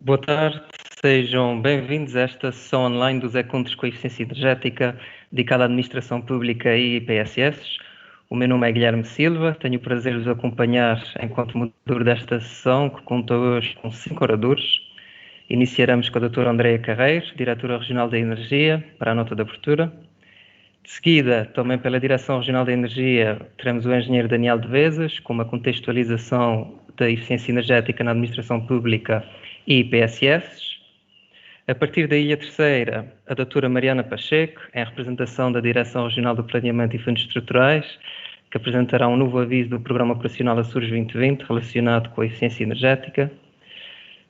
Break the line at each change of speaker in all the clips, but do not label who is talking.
Boa tarde, sejam bem-vindos a esta sessão online dos Encontros com a Eficiência Energética dedicada à Administração Pública e PSS. O meu nome é Guilherme Silva, tenho o prazer de vos acompanhar enquanto moderador desta sessão, que conta hoje com 5 oradores. Iniciaremos com a doutora Andreia Carreiro, Diretora Regional da Energia, para a nota de abertura. De seguida, também pela Direção Regional da Energia, teremos o engenheiro Daniel de Vezes, com uma contextualização da eficiência energética na administração pública e PSS. A partir da Ilha Terceira, a doutora Mariana Pacheco, em representação da Direção Regional do Planeamento e Fundos Estruturais, que apresentará um novo aviso do Programa Operacional Açores 2020 relacionado com a eficiência energética.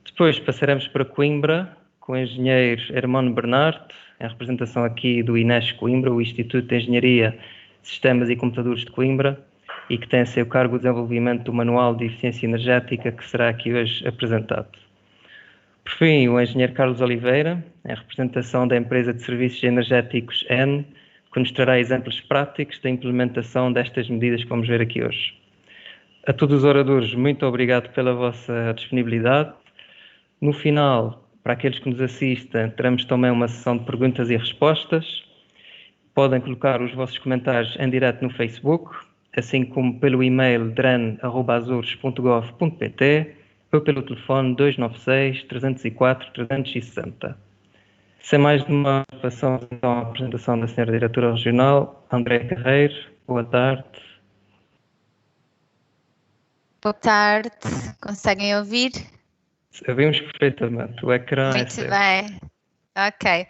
Depois passaremos para Coimbra, com o engenheiro Hermano Bernardo, em representação aqui do INES Coimbra, o Instituto de Engenharia, Sistemas e Computadores de Coimbra, e que tem a seu cargo o desenvolvimento do Manual de Eficiência Energética, que será aqui hoje apresentado. Por fim, o engenheiro Carlos Oliveira, em representação da empresa de serviços energéticos N, que nos trará exemplos práticos da implementação destas medidas que vamos ver aqui hoje. A todos os oradores, muito obrigado pela vossa disponibilidade. No final, para aqueles que nos assistem, teremos também uma sessão de perguntas e respostas. Podem colocar os vossos comentários em direto no Facebook, assim como pelo e-mail dren@azores.gov.pt ou pelo telefone 296 304 360. Sem mais demora, passamos então à apresentação da Sra. Diretora Regional, Andreia Carreiro. Boa tarde.
Boa tarde, conseguem ouvir?
Ouvimos perfeitamente, o ecrã é seu.
Muito bem, ok.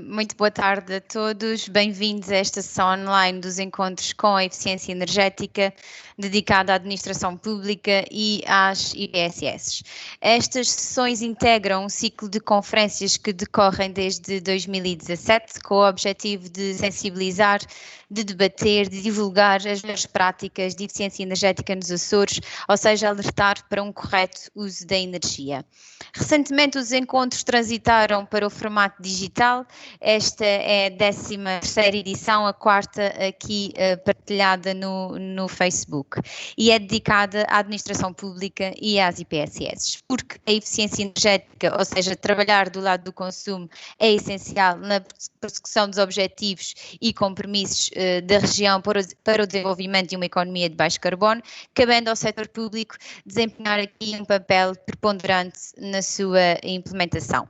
Muito boa tarde a todos, bem-vindos a esta sessão online dos encontros com a eficiência energética dedicada à administração pública e às IPSS. Estas sessões integram um ciclo de conferências que decorrem desde 2017 com o objetivo de sensibilizar, de debater, de divulgar as melhores práticas de eficiência energética nos Açores, ou seja, alertar para um correto uso da energia. Recentemente os encontros transitaram para o formato digital, esta é a 13ª edição, a 4ª aqui partilhada no Facebook, e é dedicada à administração pública e às IPSS, porque a eficiência energética, ou seja, trabalhar do lado do consumo, é essencial na persecução dos objetivos e compromissos da região para o desenvolvimento de uma economia de baixo carbono, cabendo ao setor público desempenhar aqui um papel preponderante na sua implementação.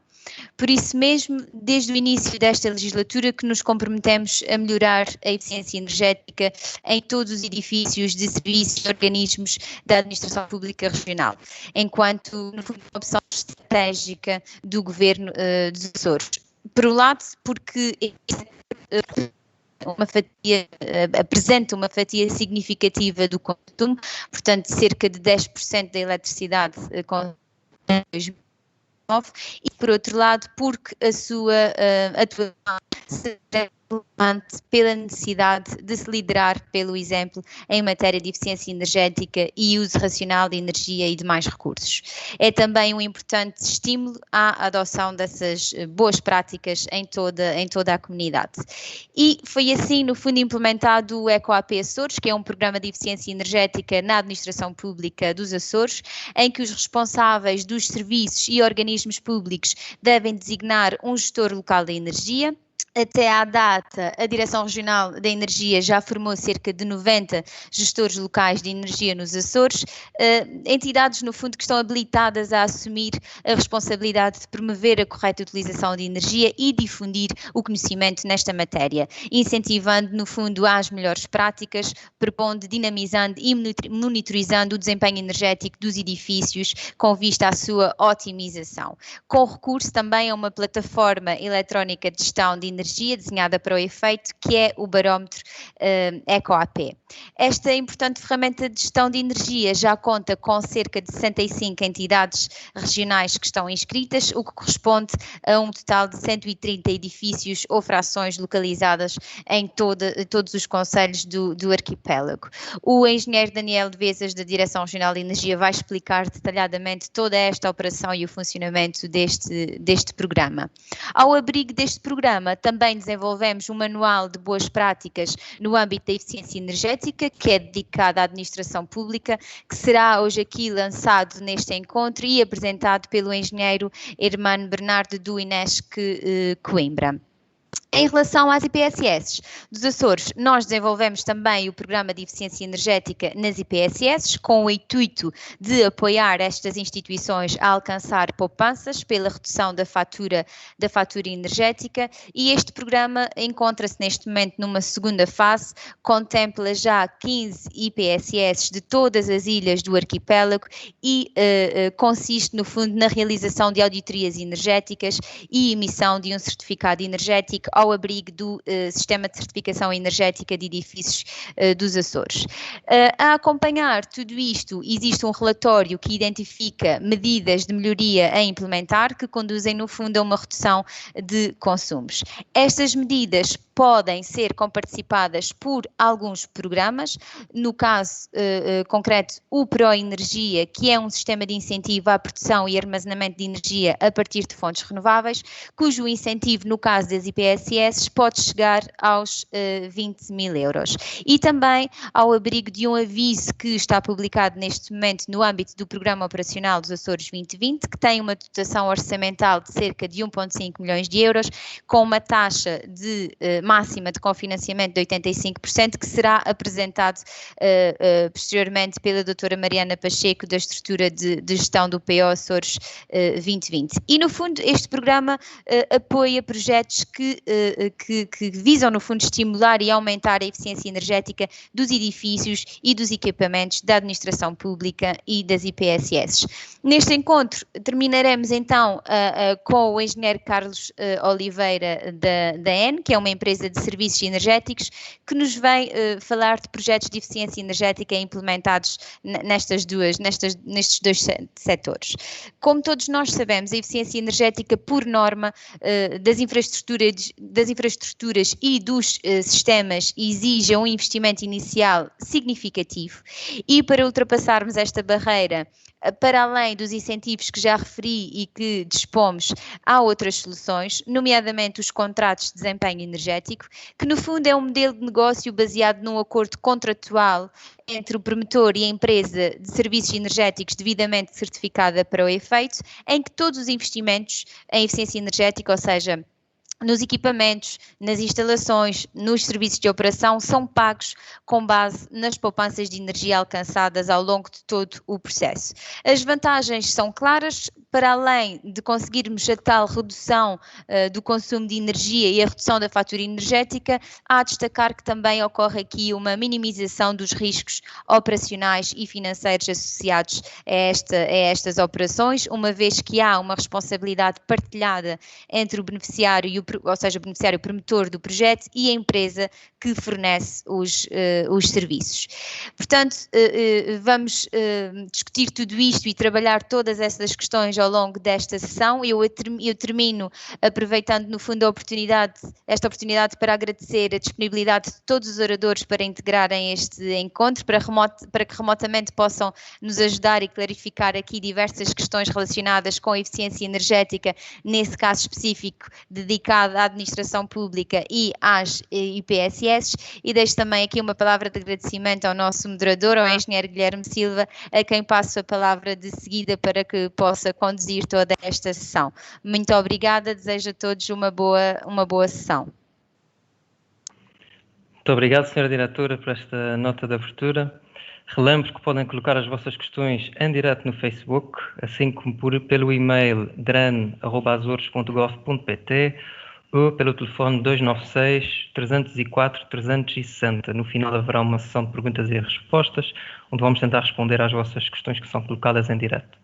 Por isso mesmo, desde o início desta legislatura que nos comprometemos a melhorar a eficiência energética em todos os edifícios de serviços e organismos da administração pública regional, enquanto, no fundo, uma opção estratégica do Governo dos Açores. Por um lado, porque apresenta uma fatia significativa do consumo, portanto cerca de 10% da eletricidade e, por outro lado, porque a sua atuação será relevante pela necessidade de se liderar pelo exemplo em matéria de eficiência energética e uso racional de energia e demais recursos. É também um importante estímulo à adoção dessas boas práticas em toda a comunidade. E foi assim, no fundo, implementado o EcoAP Açores, que é um programa de eficiência energética na administração pública dos Açores, em que os responsáveis dos serviços e organismos públicos devem designar um gestor local da energia. Até à data, a Direção Regional da Energia já formou cerca de 90 gestores locais de energia nos Açores, entidades, no fundo, que estão habilitadas a assumir a responsabilidade de promover a correta utilização de energia e difundir o conhecimento nesta matéria, incentivando, no fundo, as melhores práticas, propondo, dinamizando e monitorizando o desempenho energético dos edifícios com vista à sua otimização. Com recurso também a uma plataforma eletrónica de gestão de energia desenhada para o efeito, que é o barómetro EcoAP. Esta importante ferramenta de gestão de energia já conta com cerca de 65 entidades regionais que estão inscritas, o que corresponde a um total de 130 edifícios ou frações localizadas em todos os concelhos do arquipélago. O engenheiro Daniel de Vezes, da Direção Regional de Energia, vai explicar detalhadamente toda esta operação e o funcionamento deste programa. Ao abrigo deste programa, também também desenvolvemos um manual de boas práticas no âmbito da eficiência energética, que é dedicado à administração pública, que será hoje aqui lançado neste encontro e apresentado pelo engenheiro Hermano Bernardo do INESC Coimbra. Em relação às IPSS dos Açores, nós desenvolvemos também o programa de eficiência energética nas IPSS, com o intuito de apoiar estas instituições a alcançar poupanças pela redução da fatura energética, e este programa encontra-se neste momento numa segunda fase, contempla já 15 IPSS de todas as ilhas do arquipélago e consiste no fundo na realização de auditorias energéticas e emissão de um certificado energético ao abrigo do Sistema de Certificação Energética de Edifícios dos Açores. A acompanhar tudo isto, existe um relatório que identifica medidas de melhoria a implementar, que conduzem no fundo a uma redução de consumos. Estas medidas podem ser comparticipadas por alguns programas, no caso concreto o Proenergia, que é um sistema de incentivo à produção e armazenamento de energia a partir de fontes renováveis, cujo incentivo no caso das IPSS pode chegar aos 20 mil euros. E também ao abrigo de um aviso que está publicado neste momento no âmbito do Programa Operacional dos Açores 2020, que tem uma dotação orçamental de cerca de 1,5 milhões de euros, com uma taxa de máxima de cofinanciamento de 85%, que será apresentado posteriormente pela doutora Mariana Pacheco, da estrutura de gestão do PO Açores 2020. E, no fundo, este programa apoia projetos que visam, no fundo, estimular e aumentar a eficiência energética dos edifícios e dos equipamentos da administração pública e das IPSS. Neste encontro, terminaremos então com o engenheiro Carlos Oliveira da EN, que é uma empresa de serviços energéticos, que nos vem falar de projetos de eficiência energética implementados nestes dois setores. Como todos nós sabemos, a eficiência energética, por norma, das infraestruturas e dos sistemas, exige um investimento inicial significativo, e para ultrapassarmos esta barreira, para além dos incentivos que já referi e que dispomos, há outras soluções, nomeadamente os contratos de desempenho energético, que no fundo é um modelo de negócio baseado num acordo contratual entre o promotor e a empresa de serviços energéticos devidamente certificada para o efeito, em que todos os investimentos em eficiência energética, ou seja, nos equipamentos, nas instalações, nos serviços de operação, são pagos com base nas poupanças de energia alcançadas ao longo de todo o processo. As vantagens são claras. Para além de conseguirmos a tal redução do consumo de energia e a redução da fatura energética, há a destacar que também ocorre aqui uma minimização dos riscos operacionais e financeiros associados a estas operações, uma vez que há uma responsabilidade partilhada entre o beneficiário, ou seja, o beneficiário promotor do projeto, e a empresa que fornece os serviços. Portanto, vamos discutir tudo isto e trabalhar todas essas questões ao longo desta sessão. Eu termino aproveitando, no fundo, esta oportunidade para agradecer a disponibilidade de todos os oradores para integrarem este encontro, para que remotamente possam nos ajudar e clarificar aqui diversas questões relacionadas com a eficiência energética, nesse caso específico dedicado à administração pública e às IPSS, e deixo também aqui uma palavra de agradecimento ao nosso moderador, ao engenheiro Guilherme Silva, a quem passo a palavra de seguida para que possa conduzir toda esta sessão. Muito obrigada, desejo a todos uma boa sessão.
Muito obrigado, Sra. Diretora, por esta nota de abertura. Relembro que podem colocar as vossas questões em direto no Facebook, assim como pelo e-mail dran@azores.gov.pt ou pelo telefone 296 304 360. No final haverá uma sessão de perguntas e respostas, onde vamos tentar responder às vossas questões que são colocadas em direto.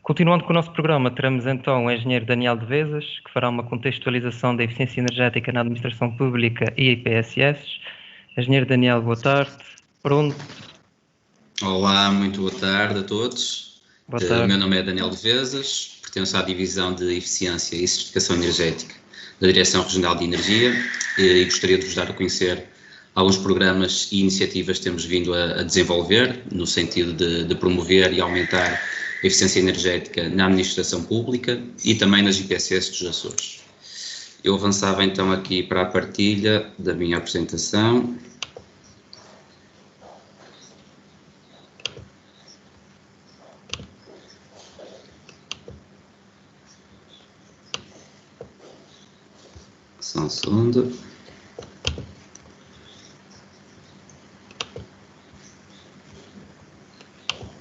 Continuando com o nosso programa, teremos então o engenheiro Daniel de Vezas, que fará uma contextualização da eficiência energética na administração pública e IPSS. Engenheiro Daniel, boa tarde. Pronto?
Olá, muito boa tarde a todos.
Boa tarde.
O meu nome é Daniel de Vezas, pertenço à Divisão de Eficiência e Certificação Energética da Direção Regional de Energia e gostaria de vos dar a conhecer alguns programas e iniciativas que temos vindo a desenvolver no sentido de promover e aumentar a eficiência energética na administração pública e também nas IPSS dos Açores. Eu avançava então aqui para a partilha da minha apresentação. Só um segundo.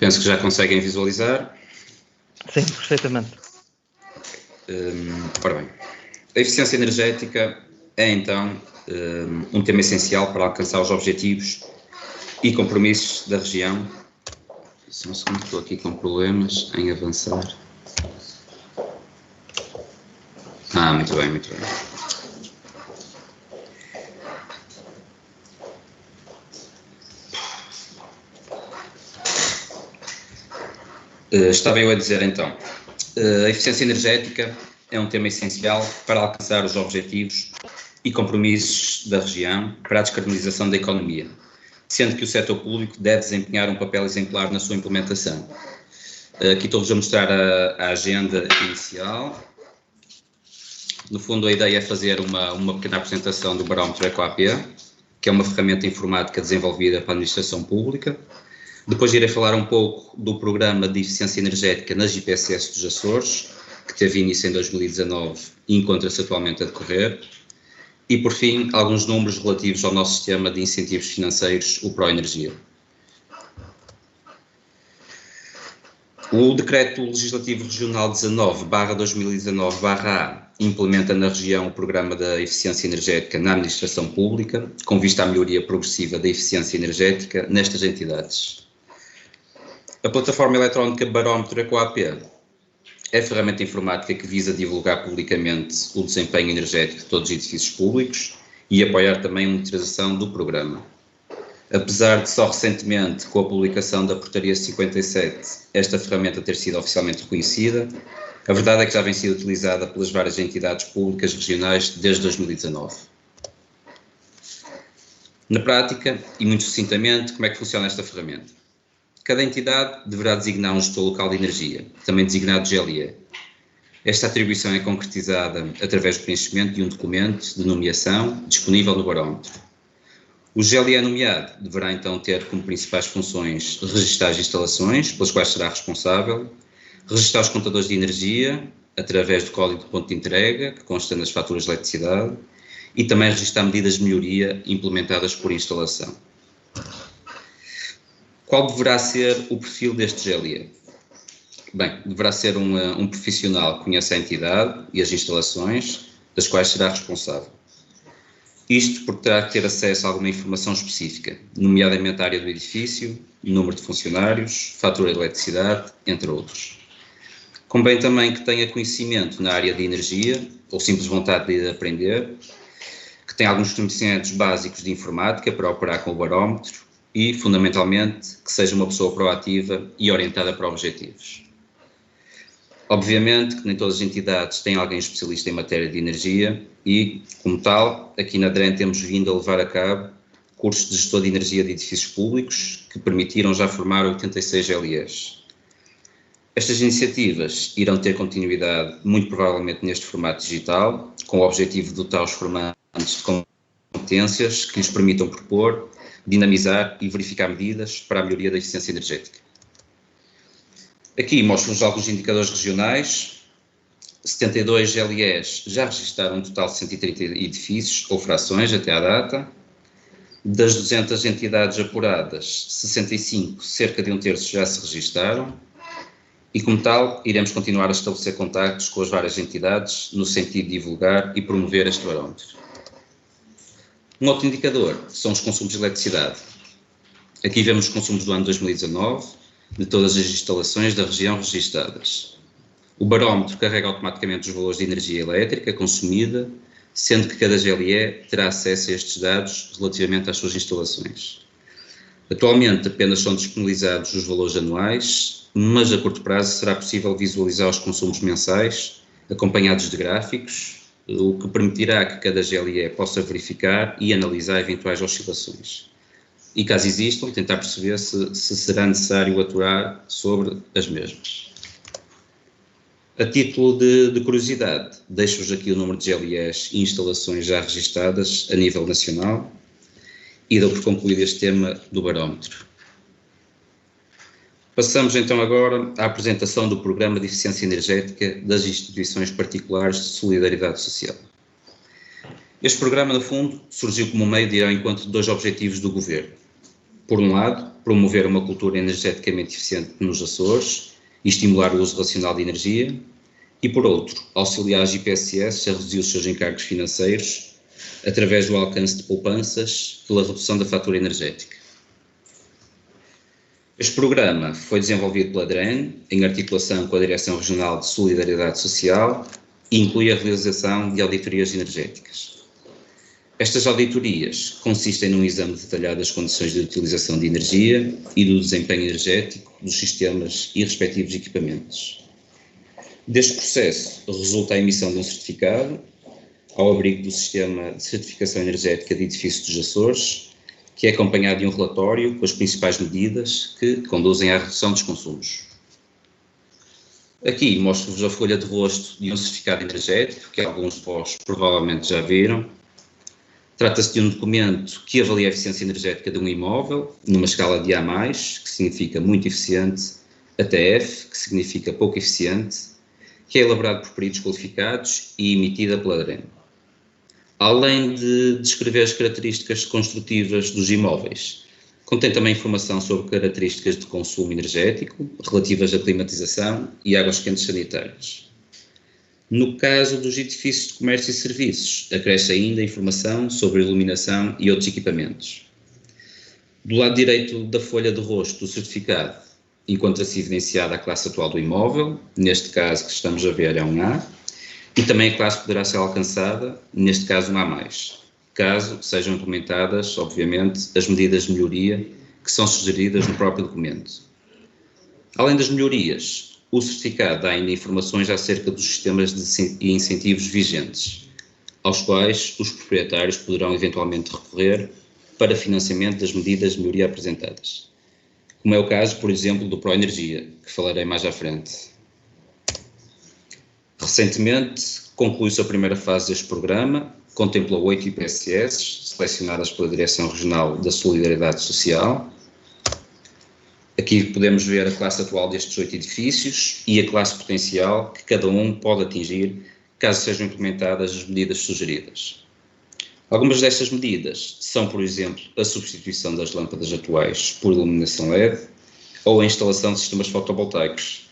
Penso que já conseguem visualizar.
Sim, perfeitamente.
Ora bem, a eficiência energética é então um tema essencial para alcançar os objetivos e compromissos da região. Só um segundo, estou aqui com problemas em avançar. Muito bem, muito bem. Estava eu a dizer então, a eficiência energética é um tema essencial para alcançar os objetivos e compromissos da região para a descarbonização da economia, sendo que o setor público deve desempenhar um papel exemplar na sua implementação. Aqui estou-vos a mostrar a agenda inicial. No fundo, a ideia é fazer uma pequena apresentação do barómetro EcoAP, que é uma ferramenta informática desenvolvida para a administração pública. Depois irei falar um pouco do programa de eficiência energética nas IPSS dos Açores, que teve início em 2019 e encontra-se atualmente a decorrer. E, por fim, alguns números relativos ao nosso sistema de incentivos financeiros, o Proenergia. O Decreto Legislativo Regional 19/2019/A implementa na região o Programa da Eficiência Energética na Administração Pública, com vista à melhoria progressiva da eficiência energética nestas entidades. A plataforma eletrónica Barómetro EcoAP é a ferramenta informática que visa divulgar publicamente o desempenho energético de todos os edifícios públicos e apoiar também a monitorização do programa. Apesar de só recentemente, com a publicação da Portaria 57, esta ferramenta ter sido oficialmente reconhecida, a verdade é que já vem sido utilizada pelas várias entidades públicas regionais desde 2019. Na prática, e muito sucintamente, como é que funciona esta ferramenta? Cada entidade deverá designar um gestor local de energia, também designado GLE. Esta atribuição é concretizada através do preenchimento de um documento de nomeação disponível no barómetro. O GLE nomeado deverá então ter como principais funções registar as instalações pelas quais será responsável, registar os contadores de energia através do código de ponto de entrega, que consta nas faturas de eletricidade, e também registar medidas de melhoria implementadas por instalação. Qual deverá ser o perfil deste GLE? Bem, deverá ser um profissional que conheça a entidade e as instalações das quais será responsável. Isto porque terá que ter acesso a alguma informação específica, nomeadamente a área do edifício, número de funcionários, fatura de eletricidade, entre outros. Convém também que tenha conhecimento na área de energia, ou simples vontade de aprender, que tenha alguns conhecimentos básicos de informática para operar com o barómetro e, fundamentalmente, que seja uma pessoa proativa e orientada para objetivos. Obviamente que nem todas as entidades têm alguém especialista em matéria de energia e, como tal, aqui na DREN temos vindo a levar a cabo cursos de gestor de energia de edifícios públicos que permitiram já formar 86 GLEs. Estas iniciativas irão ter continuidade, muito provavelmente neste formato digital, com o objetivo de dotar os formantes de competências que lhes permitam propor, dinamizar e verificar medidas para a melhoria da eficiência energética. Aqui mostro-vos alguns indicadores regionais. 72 GLEs já registaram um total de 130 edifícios ou frações até à data. Das 200 entidades apuradas, 65, cerca de um terço já se registaram. E, como tal, iremos continuar a estabelecer contactos com as várias entidades no sentido de divulgar e promover este barómetro. Um outro indicador são os consumos de eletricidade. Aqui vemos os consumos do ano 2019 de todas as instalações da região registadas. O barómetro carrega automaticamente os valores de energia elétrica consumida, sendo que cada GLE terá acesso a estes dados relativamente às suas instalações. Atualmente apenas são disponibilizados os valores anuais, mas a curto prazo será possível visualizar os consumos mensais, acompanhados de gráficos, o que permitirá que cada GLE possa verificar e analisar eventuais oscilações. E caso existam, tentar perceber se será necessário atuar sobre as mesmas. A título de curiosidade, deixo-vos aqui o número de GLEs e instalações já registadas a nível nacional e dou por concluído este tema do barómetro. Passamos então agora à apresentação do Programa de Eficiência Energética das instituições particulares de solidariedade social. Este programa, no fundo, surgiu como meio de ir ao encontro de dois objetivos do Governo. Por um lado, promover uma cultura energeticamente eficiente nos Açores e estimular o uso racional de energia, e por outro, auxiliar as IPSS a reduzir os seus encargos financeiros através do alcance de poupanças pela redução da fatura energética. Este programa foi desenvolvido pela DREN, em articulação com a Direção Regional de Solidariedade Social, e inclui a realização de auditorias energéticas. Estas auditorias consistem num exame detalhado das condições de utilização de energia e do desempenho energético dos sistemas e respectivos equipamentos. Deste processo resulta a emissão de um certificado ao abrigo do Sistema de Certificação Energética de Edifícios dos Açores, que é acompanhado de um relatório com as principais medidas que conduzem à redução dos consumos. Aqui mostro-vos a folha de rosto de um certificado energético, que alguns de vós provavelmente já viram. Trata-se de um documento que avalia a eficiência energética de um imóvel, numa escala de A+, que significa muito eficiente, até F, que significa pouco eficiente, que é elaborado por peritos qualificados e emitida pela DREN. Além de descrever as características construtivas dos imóveis, contém também informação sobre características de consumo energético, relativas à climatização e águas quentes sanitárias. No caso dos edifícios de comércio e serviços, acresce ainda informação sobre iluminação e outros equipamentos. Do lado direito da folha de rosto do certificado, encontra-se evidenciada a classe atual do imóvel, neste caso que estamos a ver é um A, e também a classe poderá ser alcançada, neste caso um A+, caso sejam implementadas, obviamente, as medidas de melhoria que são sugeridas no próprio documento. Além das melhorias, o certificado dá ainda informações acerca dos sistemas e incentivos vigentes, aos quais os proprietários poderão eventualmente recorrer para financiamento das medidas de melhoria apresentadas, como é o caso, por exemplo, do Proenergia, que falarei mais à frente. Recentemente, concluiu-se a primeira fase deste programa, contemplou 8 IPSS, selecionadas pela Direção Regional da Solidariedade Social. Aqui podemos ver a classe atual destes 8 edifícios e a classe potencial que cada um pode atingir, caso sejam implementadas as medidas sugeridas. Algumas destas medidas são, por exemplo, a substituição das lâmpadas atuais por iluminação LED ou a instalação de sistemas fotovoltaicos,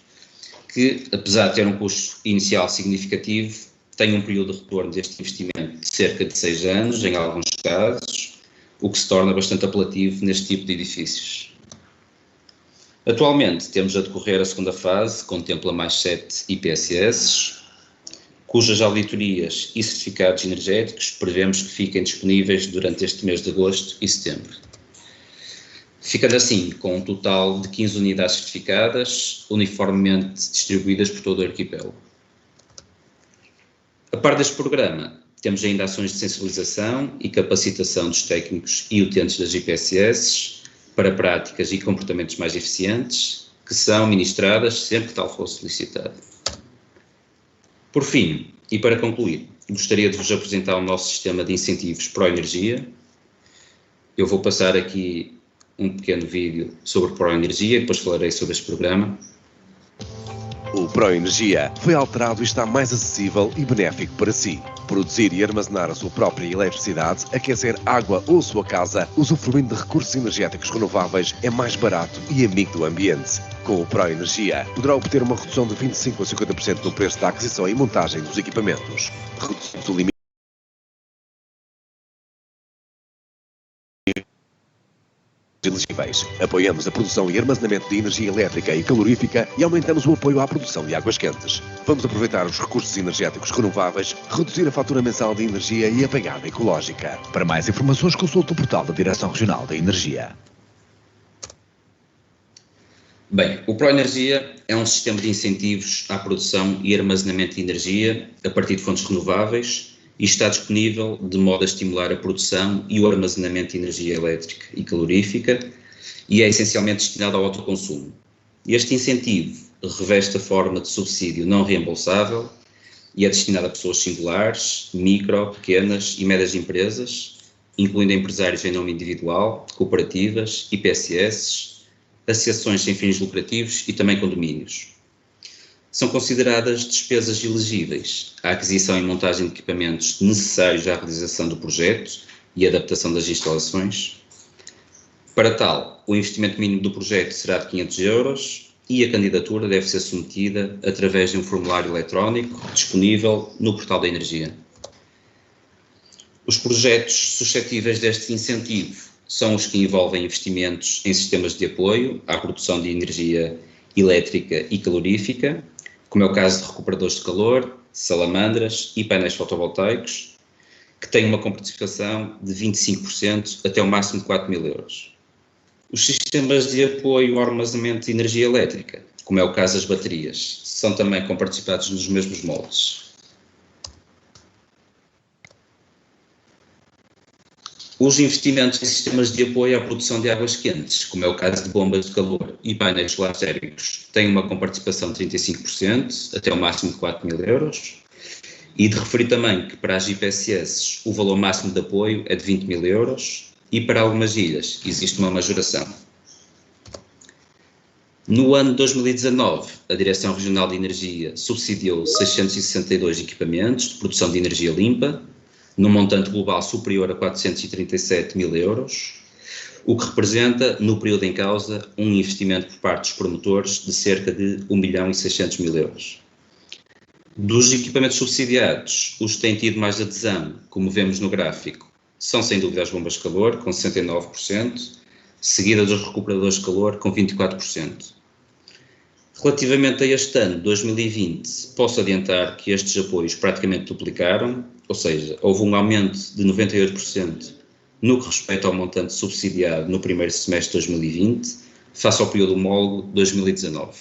que, apesar de ter um custo inicial significativo, tem um período de retorno deste investimento de cerca de 6 anos, em alguns casos, o que se torna bastante apelativo neste tipo de edifícios. Atualmente temos a decorrer a segunda fase, que contempla mais 7 IPSS, cujas auditorias e certificados energéticos prevemos que fiquem disponíveis durante este mês de agosto e setembro. Ficando assim com um total de 15 unidades certificadas, uniformemente distribuídas por todo o arquipélago. A par deste programa, temos ainda ações de sensibilização e capacitação dos técnicos e utentes das IPSS para práticas e comportamentos mais eficientes, que são ministradas sempre que tal for solicitado. Por fim, e para concluir, gostaria de vos apresentar o nosso sistema de incentivos Proenergia. Eu vou passar aqui um pequeno vídeo sobre Proenergia e depois falarei sobre este programa.
O Proenergia foi alterado e está mais acessível e benéfico para si. Produzir e armazenar a sua própria eletricidade, aquecer água ou a sua casa, usufruindo de recursos energéticos renováveis, é mais barato e amigo do ambiente. Com o Proenergia, poderá obter uma redução de 25% a 50% no preço da aquisição e montagem dos equipamentos. Redução do limite elegíveis. Apoiamos a produção e armazenamento de energia elétrica e calorífica e aumentamos o apoio à produção de águas quentes. Vamos aproveitar os recursos energéticos renováveis, reduzir a fatura mensal de energia e a pegada ecológica. Para mais informações, consulte o portal da Direção Regional da Energia.
Bem, o Proenergia é um sistema de incentivos à produção e armazenamento de energia a partir de fontes renováveis e está disponível de modo a estimular a produção e o armazenamento de energia elétrica e calorífica e é essencialmente destinado ao autoconsumo. Este incentivo reveste a forma de subsídio não reembolsável e é destinado a pessoas singulares, micro, pequenas e médias empresas, incluindo empresários em nome individual, cooperativas, IPSS, associações sem fins lucrativos e também condomínios. São consideradas despesas elegíveis a aquisição e montagem de equipamentos necessários à realização do projeto e adaptação das instalações. Para tal, o investimento mínimo do projeto será de 500 euros e a candidatura deve ser submetida através de um formulário eletrónico disponível no Portal da Energia. Os projetos suscetíveis deste incentivo são os que envolvem investimentos em sistemas de apoio à produção de energia elétrica e calorífica, como é o caso de recuperadores de calor, salamandras e painéis fotovoltaicos, que têm uma comparticipação de 25% até o máximo de 4.000 euros. Os sistemas de apoio ao armazenamento de energia elétrica, como é o caso das baterias, são também comparticipados nos mesmos moldes. Os investimentos em sistemas de apoio à produção de águas quentes, como é o caso de bombas de calor e painéis solares térmicos, têm uma comparticipação de 35%, até o máximo de 4.000 euros. E de referir também que para as IPSS o valor máximo de apoio é de 20.000 euros e para algumas ilhas existe uma majoração. No ano de 2019, a Direção Regional de Energia subsidiou 662 equipamentos de produção de energia limpa, num montante global superior a 437.000 euros, o que representa, no período em causa, um investimento por parte dos promotores de cerca de 1.600.000 euros. Dos equipamentos subsidiados, os que têm tido mais adesão, como vemos no gráfico, são sem dúvida as bombas de calor, com 69%, seguida dos recuperadores de calor, com 24%. Relativamente a este ano, 2020, posso adiantar que estes apoios praticamente duplicaram, ou seja, houve um aumento de 98% no que respeita ao montante subsidiado no primeiro semestre de 2020, face ao período homólogo de 2019.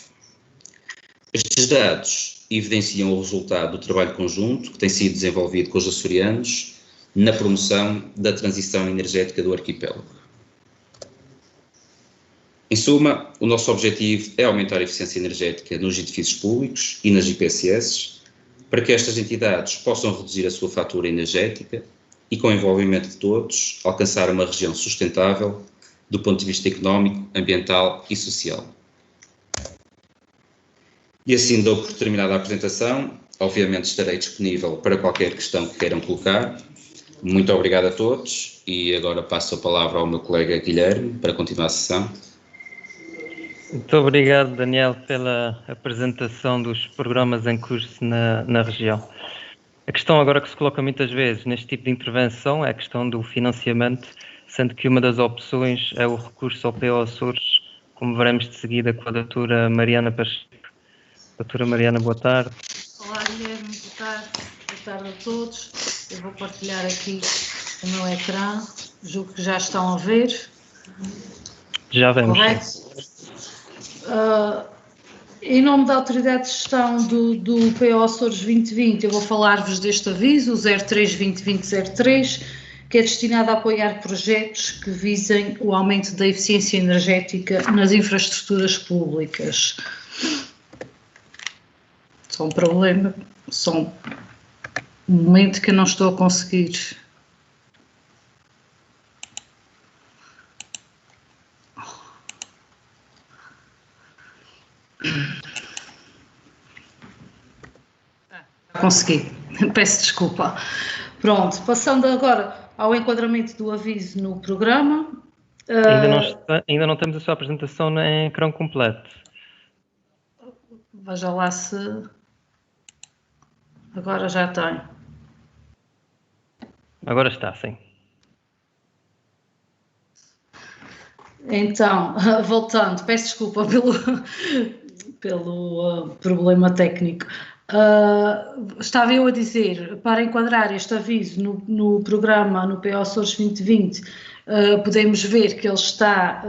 Estes dados evidenciam o resultado do trabalho conjunto que tem sido desenvolvido com os açorianos na promoção da transição energética do arquipélago. Em suma, o nosso objetivo é aumentar a eficiência energética nos edifícios públicos e nas IPSS, para que estas entidades possam reduzir a sua fatura energética e, com o envolvimento de todos, alcançar uma região sustentável do ponto de vista económico, ambiental e social. E assim dou por terminada a apresentação. Obviamente estarei disponível para qualquer questão que queiram colocar. Muito obrigado a todos e agora passo a palavra ao meu colega Guilherme para continuar a sessão.
Muito obrigado, Daniel, pela apresentação dos programas em curso na região. A questão agora que se coloca muitas vezes neste tipo de intervenção é a questão do financiamento, sendo que uma das opções é o recurso ao PO Açores, como veremos de seguida com a doutora Mariana Pacheco. Doutora Mariana, boa tarde.
Olá, Guilherme, boa tarde a todos. Eu vou partilhar aqui o meu ecrã, julgo que já estão a ver.
Já vemos.
Correto? Em nome da Autoridade de Gestão do PO Açores 2020, eu vou falar-vos deste aviso, o 03-2020-03, que é destinado a apoiar projetos que visem o aumento da eficiência energética nas infraestruturas públicas. Só um problema, só um momento que eu não estou a conseguir. Consegui, peço desculpa. Pronto, passando agora ao enquadramento do aviso no programa.
Ainda não temos a sua apresentação em ecrã completo.
Veja lá se... Agora já tem.
Agora está, sim.
Então, voltando, peço desculpa pelo problema técnico. Estava eu a dizer, para enquadrar este aviso no programa, no PO Açores 2020, podemos ver que ele está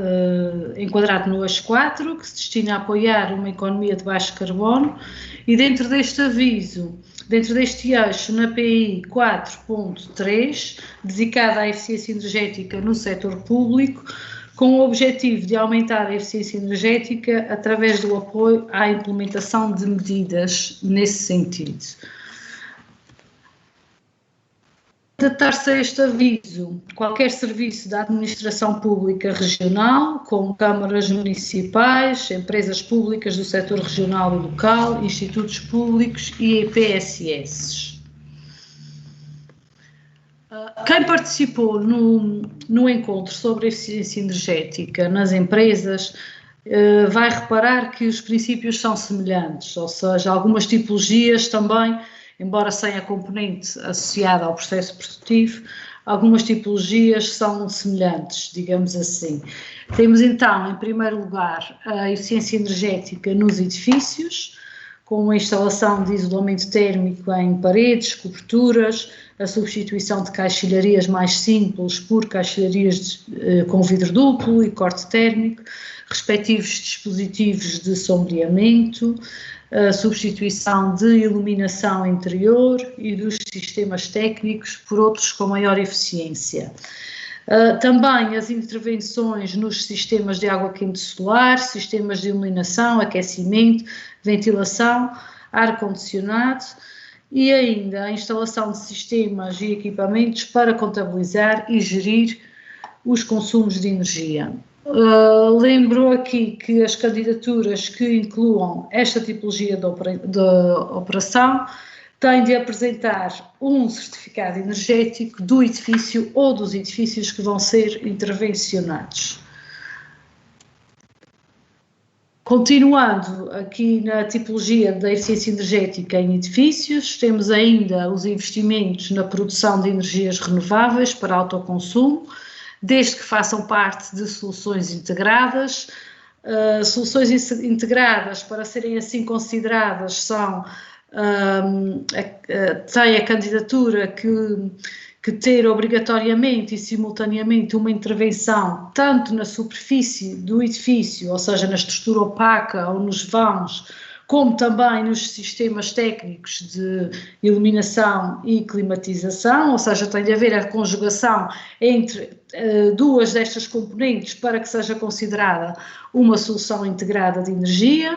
enquadrado no eixo 4, que se destina a apoiar uma economia de baixo carbono, e dentro deste aviso, dentro deste eixo, na PI 4.3, dedicada à eficiência energética no setor público, com o objetivo de aumentar a eficiência energética através do apoio à implementação de medidas nesse sentido. Tratar-se a este aviso, qualquer serviço da administração pública regional, como câmaras municipais, empresas públicas do setor regional e local, institutos públicos e EPSS. Quem participou no encontro sobre a eficiência energética nas empresas vai reparar que os princípios são semelhantes, ou seja, algumas tipologias também, embora sem a componente associada ao processo produtivo, algumas tipologias são semelhantes, digamos assim. Temos então, em primeiro lugar, a eficiência energética nos edifícios, com a instalação de isolamento térmico em paredes, coberturas, a substituição de caixilharias mais simples por caixilharias com vidro duplo e corte térmico, respectivos dispositivos de sombreamento, a substituição de iluminação interior e dos sistemas técnicos por outros com maior eficiência. Também as intervenções nos sistemas de água quente solar, sistemas de iluminação, aquecimento, ventilação, ar-condicionado e ainda a instalação de sistemas e equipamentos para contabilizar e gerir os consumos de energia. Lembro aqui que as candidaturas que incluam esta tipologia de operação têm de apresentar um certificado energético do edifício ou dos edifícios que vão ser intervencionados. Continuando aqui na tipologia da eficiência energética em edifícios, temos ainda os investimentos na produção de energias renováveis para autoconsumo, desde que façam parte de soluções integradas. Soluções integradas, para serem assim consideradas, são tem a candidatura que ter obrigatoriamente e simultaneamente uma intervenção tanto na superfície do edifício, ou seja, na estrutura opaca ou nos vãos, como também nos sistemas técnicos de iluminação e climatização, ou seja, tem de haver a conjugação entre duas destas componentes para que seja considerada uma solução integrada de energia.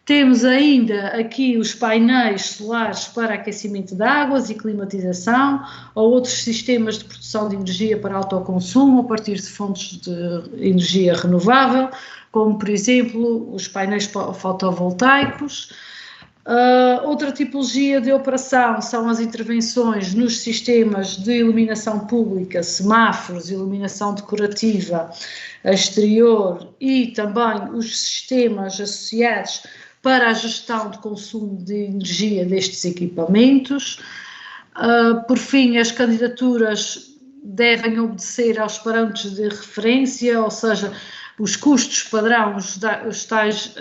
Temos ainda aqui os painéis solares para aquecimento de águas e climatização, ou outros sistemas de produção de energia para autoconsumo a partir de fontes de energia renovável, como por exemplo os painéis fotovoltaicos. Outra tipologia de operação são as intervenções nos sistemas de iluminação pública, semáforos, iluminação decorativa exterior e também os sistemas associados para a gestão de consumo de energia destes equipamentos. Por fim, as candidaturas devem obedecer aos parâmetros de referência, ou seja, os custos padrão, os tais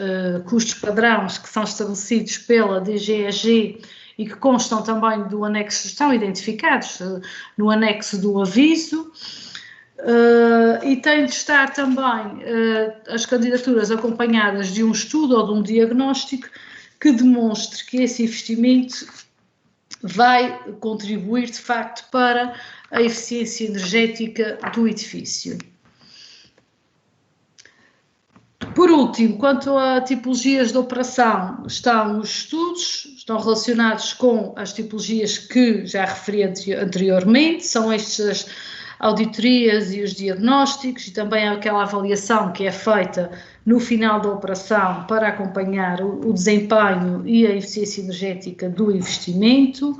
custos padrões que são estabelecidos pela DGEG e que constam também do anexo, estão identificados no anexo do aviso. E tem de estar também as candidaturas acompanhadas de um estudo ou de um diagnóstico que demonstre que esse investimento vai contribuir de facto para a eficiência energética do edifício. Por último, quanto a tipologias de operação, estão os estudos, estão relacionados com as tipologias que já referi anteriormente, são estas auditorias e os diagnósticos e também aquela avaliação que é feita no final da operação para acompanhar o desempenho e a eficiência energética do investimento.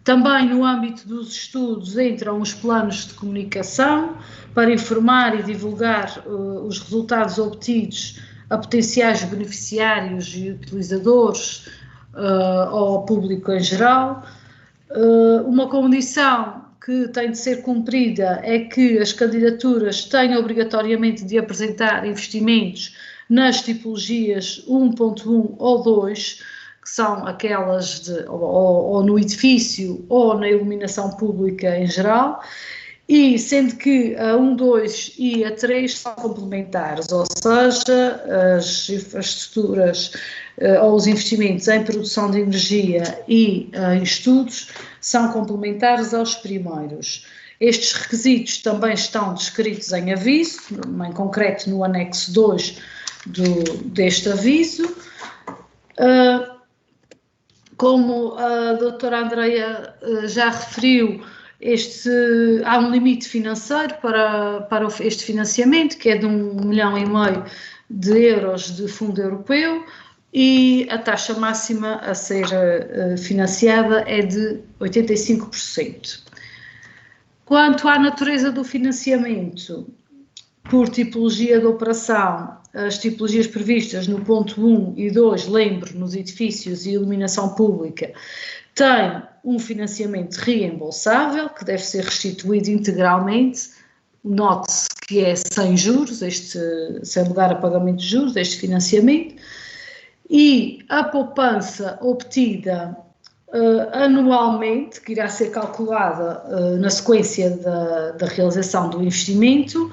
Também no âmbito dos estudos entram os planos de comunicação para informar e divulgar os resultados obtidos a potenciais beneficiários e utilizadores ao público em geral. Uma condição que tem de ser cumprida é que as candidaturas tenham obrigatoriamente de apresentar investimentos nas tipologias 1.1 ou 2, que são aquelas ou no edifício ou na iluminação pública em geral, e sendo que a 1, 2 e a 3 são complementares, ou seja, as infraestruturas ou os investimentos em produção de energia e em estudos são complementares aos primeiros. Estes requisitos também estão descritos em aviso, em concreto no anexo 2 deste aviso. Como a doutora Andreia já referiu, há um limite financeiro para este financiamento, que é de 1,5 milhão de euros de fundo europeu, e a taxa máxima a ser financiada é de 85%. Quanto à natureza do financiamento, por tipologia de operação, as tipologias previstas no ponto 1 e 2, lembro, nos edifícios e iluminação pública, têm um financiamento reembolsável, que deve ser restituído integralmente. Note-se que é sem juros, sem lugar a pagamento de juros, este financiamento, e a poupança obtida anualmente, que irá ser calculada na sequência da realização do investimento,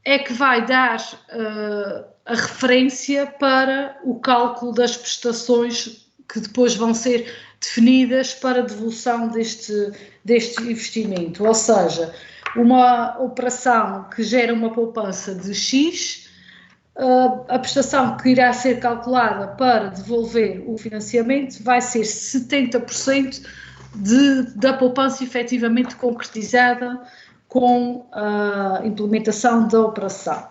é que vai dar a referência para o cálculo das prestações que depois vão ser definidas para devolução deste investimento. Ou seja, uma operação que gera uma poupança de X, a prestação que irá ser calculada para devolver o financiamento vai ser 70% da poupança efetivamente concretizada com a implementação da operação.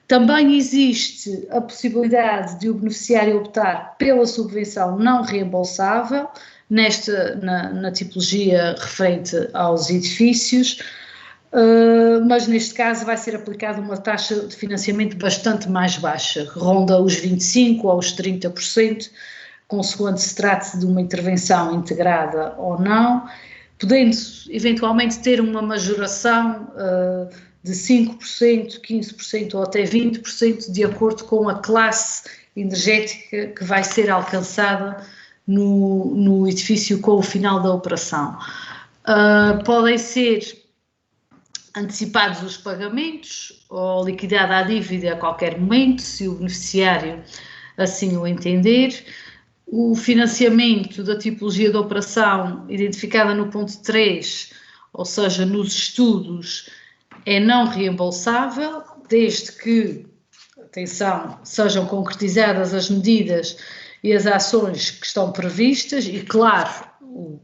Também existe a possibilidade de o beneficiário optar pela subvenção não reembolsável, na tipologia referente aos edifícios, mas neste caso vai ser aplicada uma taxa de financiamento bastante mais baixa, que ronda os 25% aos 30%, consoante se trate de uma intervenção integrada ou não, podendo eventualmente ter uma majoração de 5%, 15% ou até 20%, de acordo com a classe energética que vai ser alcançada no edifício com o final da operação. Podem ser antecipados os pagamentos ou liquidada a dívida a qualquer momento, se o beneficiário assim o entender. O financiamento da tipologia de operação identificada no ponto 3, ou seja, nos estudos, é não reembolsável, desde que, atenção, sejam concretizadas as medidas e as ações que estão previstas e, claro,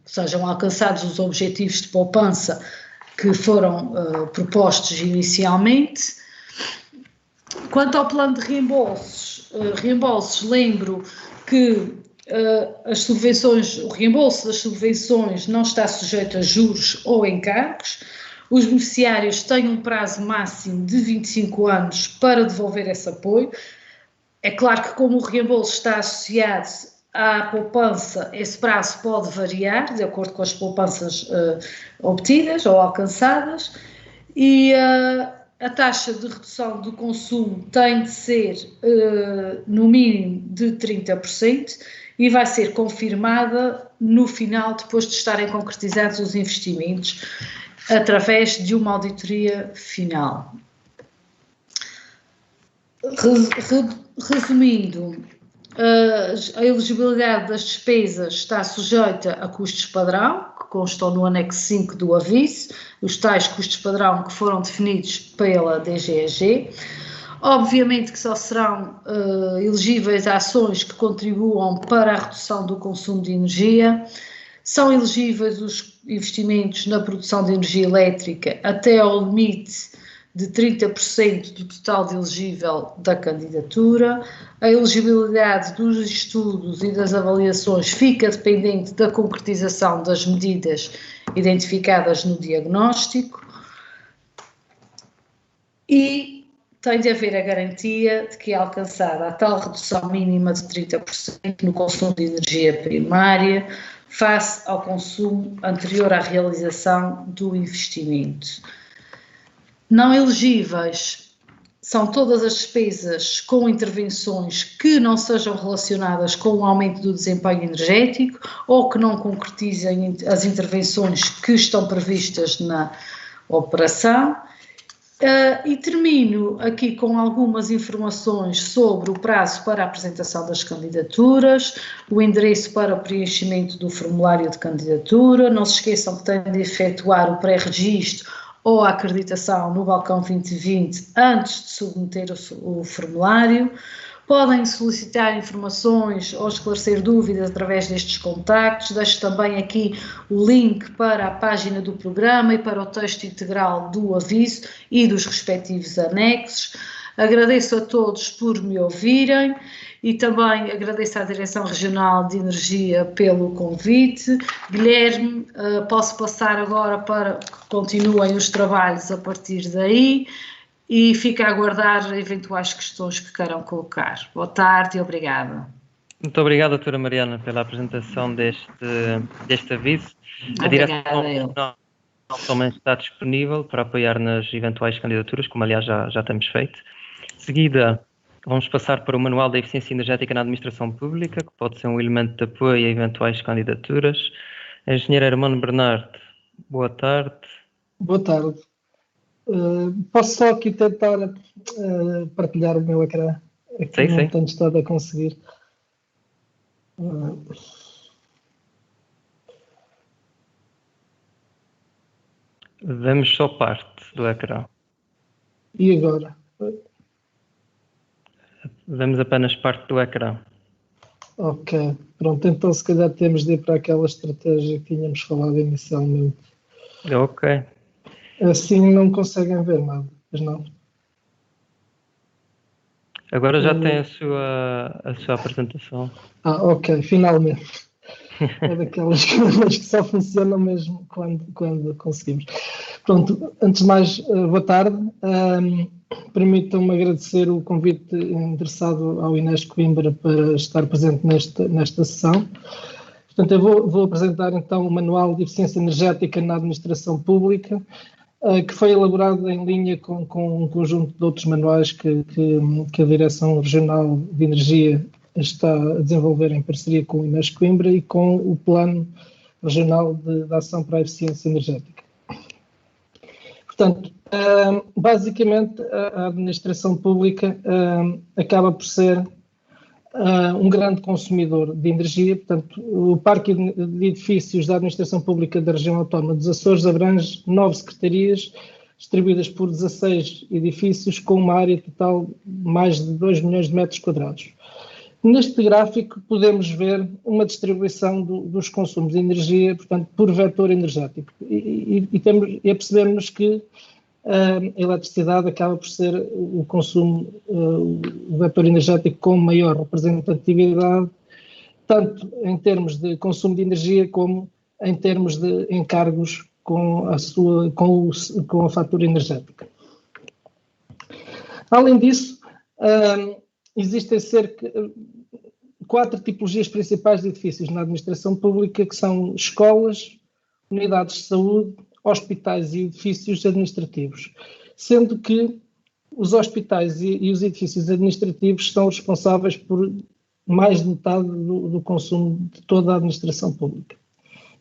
sejam alcançados os objetivos de poupança que foram propostos inicialmente. Quanto ao plano de reembolsos, lembro que o reembolso das subvenções não está sujeito a juros ou encargos. Os beneficiários têm um prazo máximo de 25 anos para devolver esse apoio. É claro que, como o reembolso está associado à poupança, esse prazo pode variar de acordo com as poupanças obtidas ou alcançadas, e a taxa de redução do consumo tem de ser no mínimo de 30%, e vai ser confirmada no final, depois de estarem concretizados os investimentos, através de uma auditoria final. Resumindo, a elegibilidade das despesas está sujeita a custos padrão, que constam no anexo 5 do aviso, os tais custos padrão que foram definidos pela DGEG. Obviamente que só serão elegíveis ações que contribuam para a redução do consumo de energia. São elegíveis os investimentos na produção de energia elétrica até ao limite de 30% do total de elegível da candidatura. A elegibilidade dos estudos e das avaliações fica dependente da concretização das medidas identificadas no diagnóstico, e tem de haver a garantia de que é alcançada a tal redução mínima de 30% no consumo de energia primária, face ao consumo anterior à realização do investimento. Não elegíveis são todas as despesas com intervenções que não sejam relacionadas com o aumento do desempenho energético ou que não concretizem as intervenções que estão previstas na operação. E termino aqui com algumas informações sobre o prazo para a apresentação das candidaturas, o endereço para o preenchimento do formulário de candidatura. Não se esqueçam que têm de efetuar o pré-registro ou a acreditação no Balcão 2020 antes de submeter o formulário. Podem solicitar informações ou esclarecer dúvidas através destes contactos. Deixo também aqui o link para a página do programa e para o texto integral do aviso e dos respectivos anexos. Agradeço a todos por me ouvirem e também agradeço à Direção Regional de Energia pelo convite. Guilherme, posso passar agora para que continuem os trabalhos a partir daí. E fico a aguardar eventuais questões que queiram colocar. Boa tarde e obrigada.
Muito obrigado, doutora Mariana, pela apresentação deste aviso. A direção também está disponível para apoiar nas eventuais candidaturas, como aliás já temos feito. De seguida, vamos passar para o Manual da Eficiência Energética na Administração Pública, que pode ser um elemento de apoio a eventuais candidaturas. A engenheira Hermano Bernardo, boa tarde.
Boa tarde. Posso só aqui tentar partilhar o meu ecrã? Aqui não tenho estado a conseguir.
Vemos só parte do ecrã.
E agora?
Vemos apenas parte do ecrã.
Ok, pronto, então se calhar temos de ir para aquela estratégia que tínhamos falado inicialmente.
Ok.
Assim não conseguem ver nada, mas não.
Agora já tem a sua apresentação.
Ok, finalmente. É daquelas coisas que só funcionam mesmo quando conseguimos. Pronto, antes de mais, boa tarde. Permitam-me agradecer o convite endereçado ao Inés Coimbra para estar presente nesta sessão. Portanto, eu vou apresentar então o Manual de Eficiência Energética na Administração Pública, que foi elaborado em linha com um conjunto de outros manuais que a Direção Regional de Energia está a desenvolver em parceria com o Inés Coimbra e com o Plano Regional de Ação para a Eficiência Energética. Portanto, basicamente, a administração pública acaba por ser um grande consumidor de energia. Portanto, o parque de edifícios da administração pública da região autónoma dos Açores abrange 9 secretarias, distribuídas por 16 edifícios, com uma área total de mais de 2 milhões de metros quadrados. Neste gráfico podemos ver uma distribuição dos consumos de energia, portanto, por vetor energético. E percebemos que a eletricidade acaba por ser o consumo, o vetor energético com maior representatividade, tanto em termos de consumo de energia como em termos de encargos com a fatura energética. Além disso, existem cerca de 4 tipologias principais de edifícios na administração pública, que são escolas, unidades de saúde, hospitais e edifícios administrativos, sendo que os hospitais e os edifícios administrativos são responsáveis por mais de metade do consumo de toda a administração pública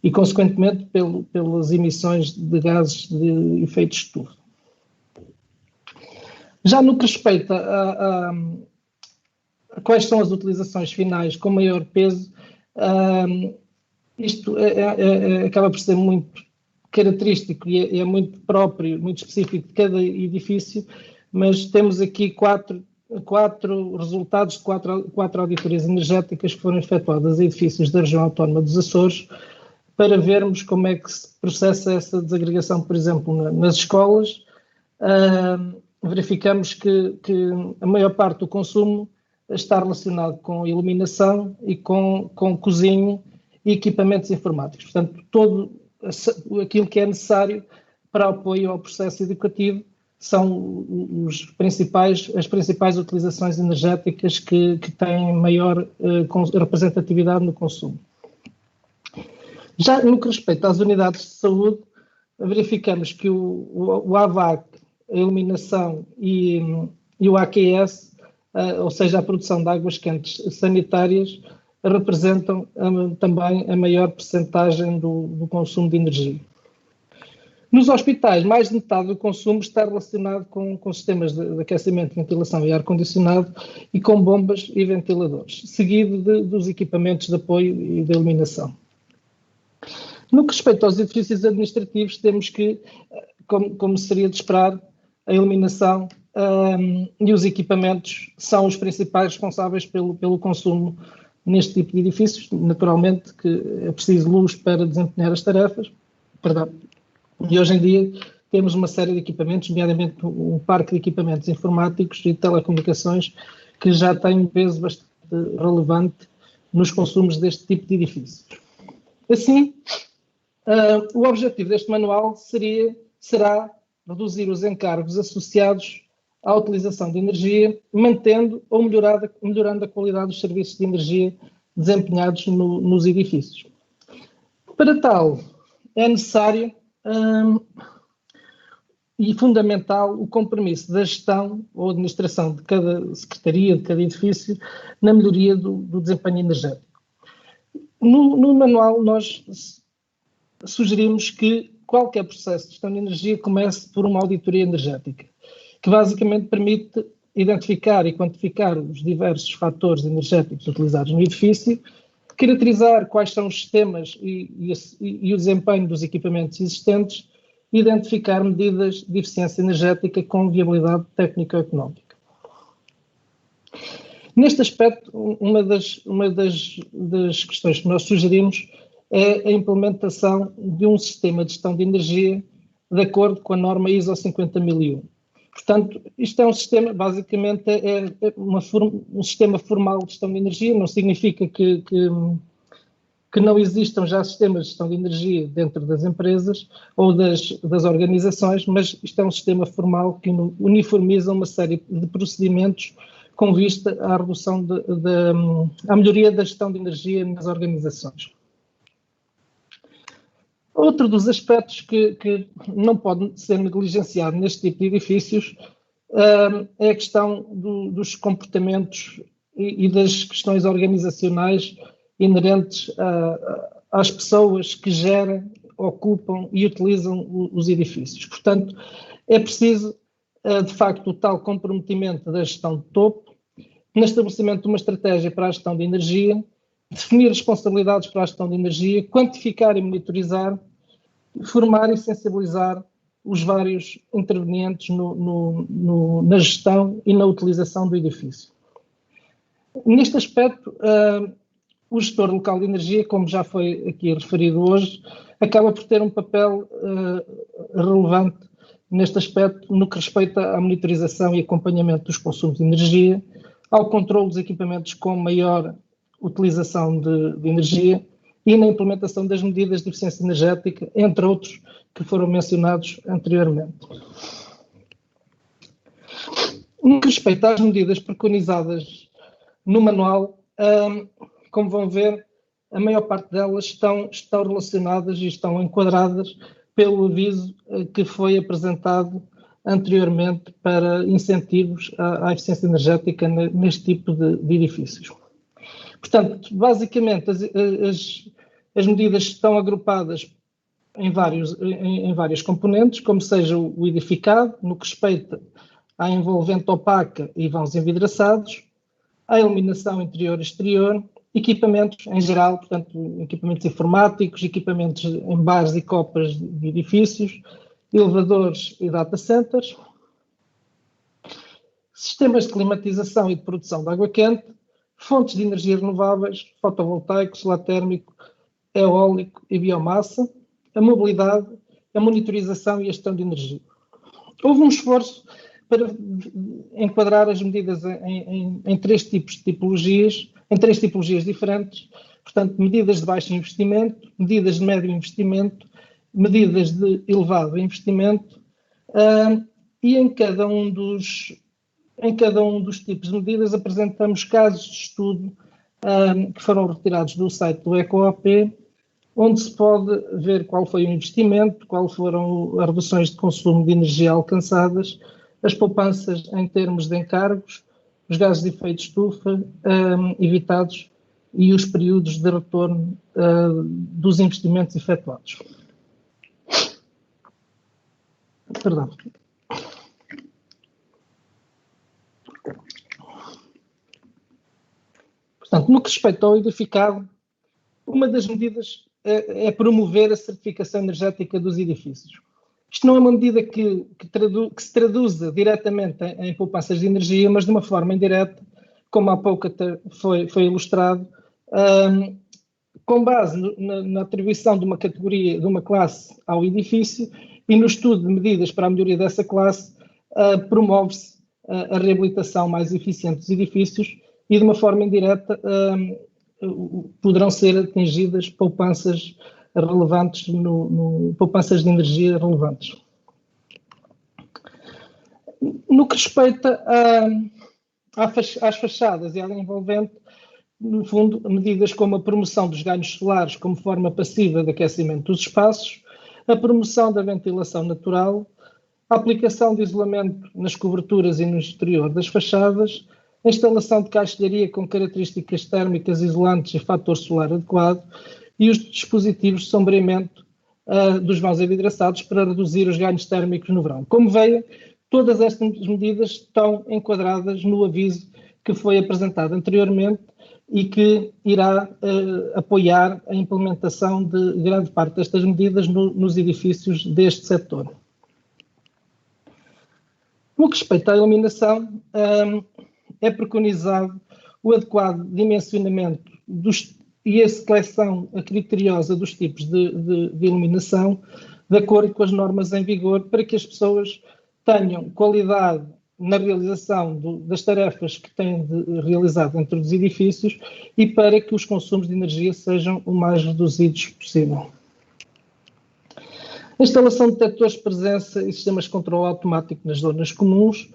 e, consequentemente, pelas emissões de gases de efeito estufa. Já no que respeita a quais são as utilizações finais com maior peso, isto acaba por ser muito característico e é muito próprio, muito específico de cada edifício, mas temos aqui quatro resultados de quatro auditorias energéticas que foram efetuadas a edifícios da região autónoma dos Açores, para vermos como é que se processa essa desagregação, por exemplo, nas escolas. Verificamos que a maior parte do consumo está relacionado com iluminação e com cozinha e equipamentos informáticos. Portanto, todo aquilo que é necessário para apoio ao processo educativo são as principais utilizações energéticas que têm maior representatividade no consumo. Já no que respeita às unidades de saúde, verificamos que o AVAC, a iluminação e o AQS, ou seja, a produção de águas quentes sanitárias, representam também a maior percentagem do consumo de energia. Nos hospitais, mais de metade do consumo está relacionado com sistemas de aquecimento, ventilação e ar-condicionado e com bombas e ventiladores, seguido dos equipamentos de apoio e de iluminação. No que respeita aos edifícios administrativos, temos que, como seria de esperar, a iluminação e os equipamentos são os principais responsáveis pelo consumo neste tipo de edifícios. Naturalmente que é preciso luz para desempenhar as tarefas. E hoje em dia temos uma série de equipamentos, nomeadamente um parque de equipamentos informáticos e de telecomunicações que já tem um peso bastante relevante nos consumos deste tipo de edifícios. Assim, o objetivo deste manual será reduzir os encargos associados à utilização de energia, mantendo ou melhorando a qualidade dos serviços de energia desempenhados nos edifícios. Para tal, é necessário e fundamental o compromisso da gestão ou administração de cada secretaria, de cada edifício, na melhoria do desempenho energético. No manual, nós sugerimos que qualquer processo de gestão de energia comece por uma auditoria energética, que basicamente permite identificar e quantificar os diversos fatores energéticos utilizados no edifício, caracterizar quais são os sistemas e o desempenho dos equipamentos existentes, e identificar medidas de eficiência energética com viabilidade técnico-económica. Neste aspecto, uma das questões que nós sugerimos é a implementação de um sistema de gestão de energia de acordo com a norma ISO 50001. Portanto, isto é um sistema, basicamente, um sistema formal de gestão de energia, não significa que não existam já sistemas de gestão de energia dentro das empresas ou das organizações, mas isto é um sistema formal que uniformiza uma série de procedimentos com vista à redução à melhoria da gestão de energia nas organizações. Outro dos aspectos que não pode ser negligenciado neste tipo de edifícios é a questão dos comportamentos e das questões organizacionais inerentes às pessoas que gerem, ocupam e utilizam os edifícios. Portanto, é preciso, de facto, o tal comprometimento da gestão de topo, no estabelecimento de uma estratégia para a gestão de energia, definir responsabilidades para a gestão de energia, quantificar e monitorizar, formar e sensibilizar os vários intervenientes na gestão e na utilização do edifício. Neste aspecto, o gestor local de energia, como já foi aqui referido hoje, acaba por ter um papel relevante neste aspecto no que respeita à monitorização e acompanhamento dos consumos de energia, ao controle dos equipamentos com maior utilização de energia e na implementação das medidas de eficiência energética, entre outros que foram mencionados anteriormente. No que respeita às medidas preconizadas no manual, como vão ver, a maior parte delas estão relacionadas e estão enquadradas pelo aviso que foi apresentado anteriormente para incentivos à eficiência energética neste tipo de edifícios. Portanto, basicamente, as medidas estão agrupadas em várias componentes, como seja o edificado, no que respeita à envolvente opaca e vãos envidraçados, à iluminação interior e exterior, equipamentos em geral, portanto, equipamentos informáticos, equipamentos em bares e copas de edifícios, elevadores e data centers, sistemas de climatização e de produção de água quente, fontes de energia renováveis, fotovoltaico, solar térmico, eólico e biomassa, a mobilidade, a monitorização e a gestão de energia. Houve um esforço para enquadrar as medidas em três tipologias diferentes, portanto, medidas de baixo investimento, medidas de médio investimento, medidas de elevado investimento, e em cada um dos tipos de medidas apresentamos casos de estudo que foram retirados do site do EcoAP, onde se pode ver qual foi o investimento, quais foram as reduções de consumo de energia alcançadas, as poupanças em termos de encargos, os gases de efeito de estufa evitados e os períodos de retorno dos investimentos efetuados. Perdão. Portanto, no que respeita ao edificado, uma das medidas é promover a certificação energética dos edifícios. Isto não é uma medida que se traduza diretamente em poupanças de energia, mas de uma forma indireta, como há pouco até foi ilustrado, com base na atribuição de uma categoria, de uma classe ao edifício e no estudo de medidas para a melhoria dessa classe, promove-se a reabilitação mais eficiente dos edifícios e de uma forma indireta poderão ser atingidas poupanças relevantes, poupanças de energia relevantes. No que respeita às fachadas e à área envolvente, no fundo, medidas como a promoção dos ganhos solares como forma passiva de aquecimento dos espaços, a promoção da ventilação natural, a aplicação de isolamento nas coberturas e no exterior das fachadas, a instalação de caixilharia com características térmicas isolantes e fator solar adequado e os dispositivos de sombreamento dos vãos envidraçados para reduzir os ganhos térmicos no verão. Como veem, todas estas medidas estão enquadradas no aviso que foi apresentado anteriormente e que irá apoiar a implementação de grande parte destas medidas nos edifícios deste setor. No que respeita à iluminação, é preconizado o adequado dimensionamento e a seleção criteriosa dos tipos de iluminação, de acordo com as normas em vigor, para que as pessoas tenham qualidade na realização das tarefas que têm de realizar dentro dos edifícios e para que os consumos de energia sejam o mais reduzidos possível. A instalação de detectores de presença e sistemas de controle automático nas zonas comuns,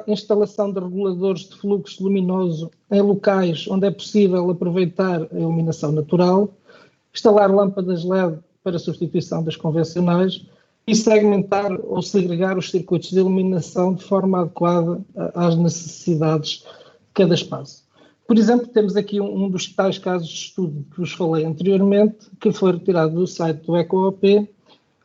instalação de reguladores de fluxo luminoso em locais onde é possível aproveitar a iluminação natural, instalar lâmpadas LED para substituição das convencionais e segmentar ou segregar os circuitos de iluminação de forma adequada às necessidades de cada espaço. Por exemplo, temos aqui um dos tais casos de estudo que vos falei anteriormente, que foi retirado do site do EcoOP,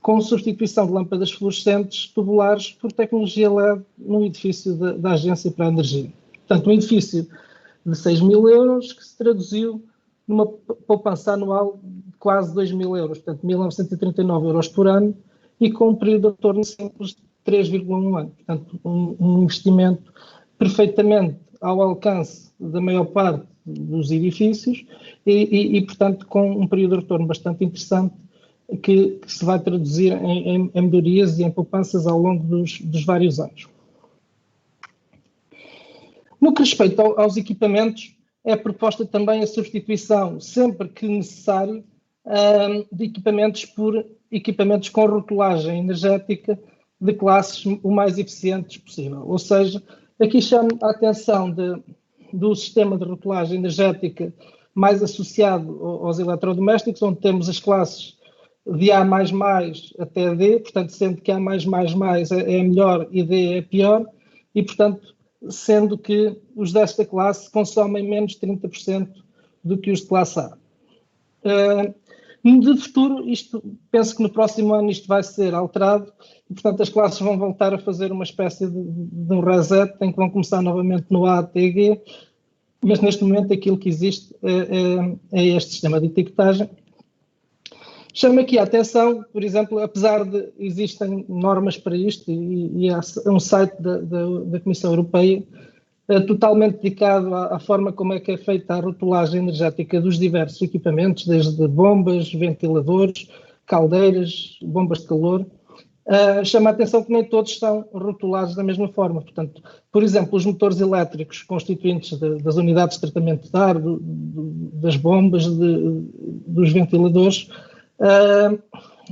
com substituição de lâmpadas fluorescentes tubulares por tecnologia LED no edifício da Agência para a Energia. Portanto, um edifício de 6.000 euros que se traduziu numa poupança anual de quase 2.000 euros, portanto 1.939 euros por ano e com um período de retorno simples de 3,1 anos. Portanto, um investimento perfeitamente ao alcance da maior parte dos edifícios e, portanto, com um período de retorno bastante interessante que se vai traduzir em melhorias e em poupanças ao longo dos vários anos. No que respeita aos equipamentos, é proposta também a substituição, sempre que necessário, de equipamentos por equipamentos com rotulagem energética de classes o mais eficientes possível. Ou seja, aqui chamo a atenção do sistema de rotulagem energética mais associado aos eletrodomésticos, onde temos as classes de A++ até D, portanto, sendo que A++ é a melhor e D é a pior, e, portanto, sendo que os desta classe consomem menos de 30% do que os de classe A. De futuro, penso que no próximo ano isto vai ser alterado, e, portanto, as classes vão voltar a fazer uma espécie de um reset, em que vão começar novamente no A até G, mas neste momento aquilo que existe é este sistema de etiquetagem. Chamo aqui a atenção, por exemplo, apesar de existem normas para isto e há um site da Comissão Europeia totalmente dedicado à forma como é que é feita a rotulagem energética dos diversos equipamentos, desde bombas, ventiladores, caldeiras, bombas de calor. Chama a atenção que nem todos são rotulados da mesma forma. Portanto, por exemplo, os motores elétricos constituintes das unidades de tratamento de ar, das bombas, dos ventiladores,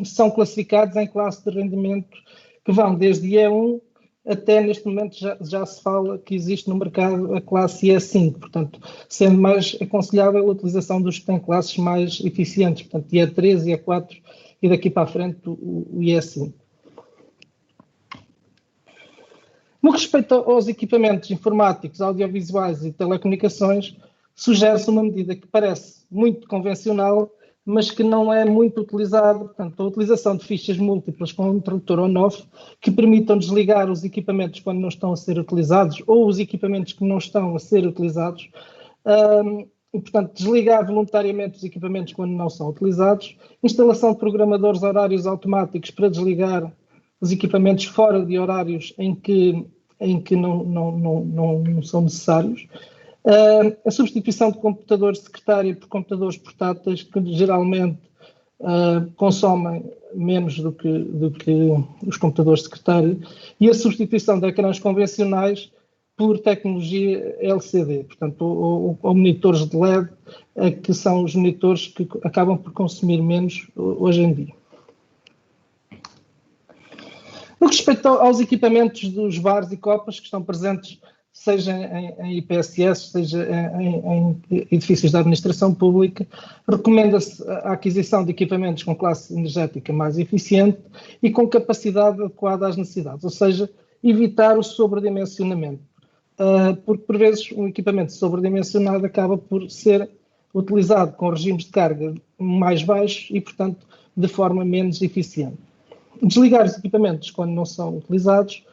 são classificados em classe de rendimento que vão desde E1 até, neste momento, já se fala que existe no mercado a classe E5, portanto, sendo mais aconselhável a utilização dos que têm classes mais eficientes, portanto, E3, E4 e daqui para a frente o E5. No que respeita aos equipamentos informáticos, audiovisuais e telecomunicações, sugere-se uma medida que parece muito convencional, mas que não é muito utilizado. Portanto, a utilização de fichas múltiplas com um interruptor on-off que permitam desligar os equipamentos quando não estão a ser utilizados ou os equipamentos que não estão a ser utilizados. E, portanto, desligar voluntariamente os equipamentos quando não são utilizados, instalação de programadores horários automáticos para desligar os equipamentos fora de horários em que não são necessários, a substituição de computadores de secretário por computadores portáteis que geralmente consomem menos do que os computadores de secretário, e a substituição de ecrãs convencionais por tecnologia LCD, portanto, ou monitores de LED, que são os monitores que acabam por consumir menos hoje em dia. No que respeita aos equipamentos dos bares e copas que estão presentes, seja em IPSS, seja em edifícios da administração pública, recomenda-se a aquisição de equipamentos com classe energética mais eficiente e com capacidade adequada às necessidades, ou seja, evitar o sobredimensionamento. Porque, por vezes, um equipamento sobredimensionado acaba por ser utilizado com regimes de carga mais baixos e, portanto, de forma menos eficiente. Desligar os equipamentos quando não são utilizados.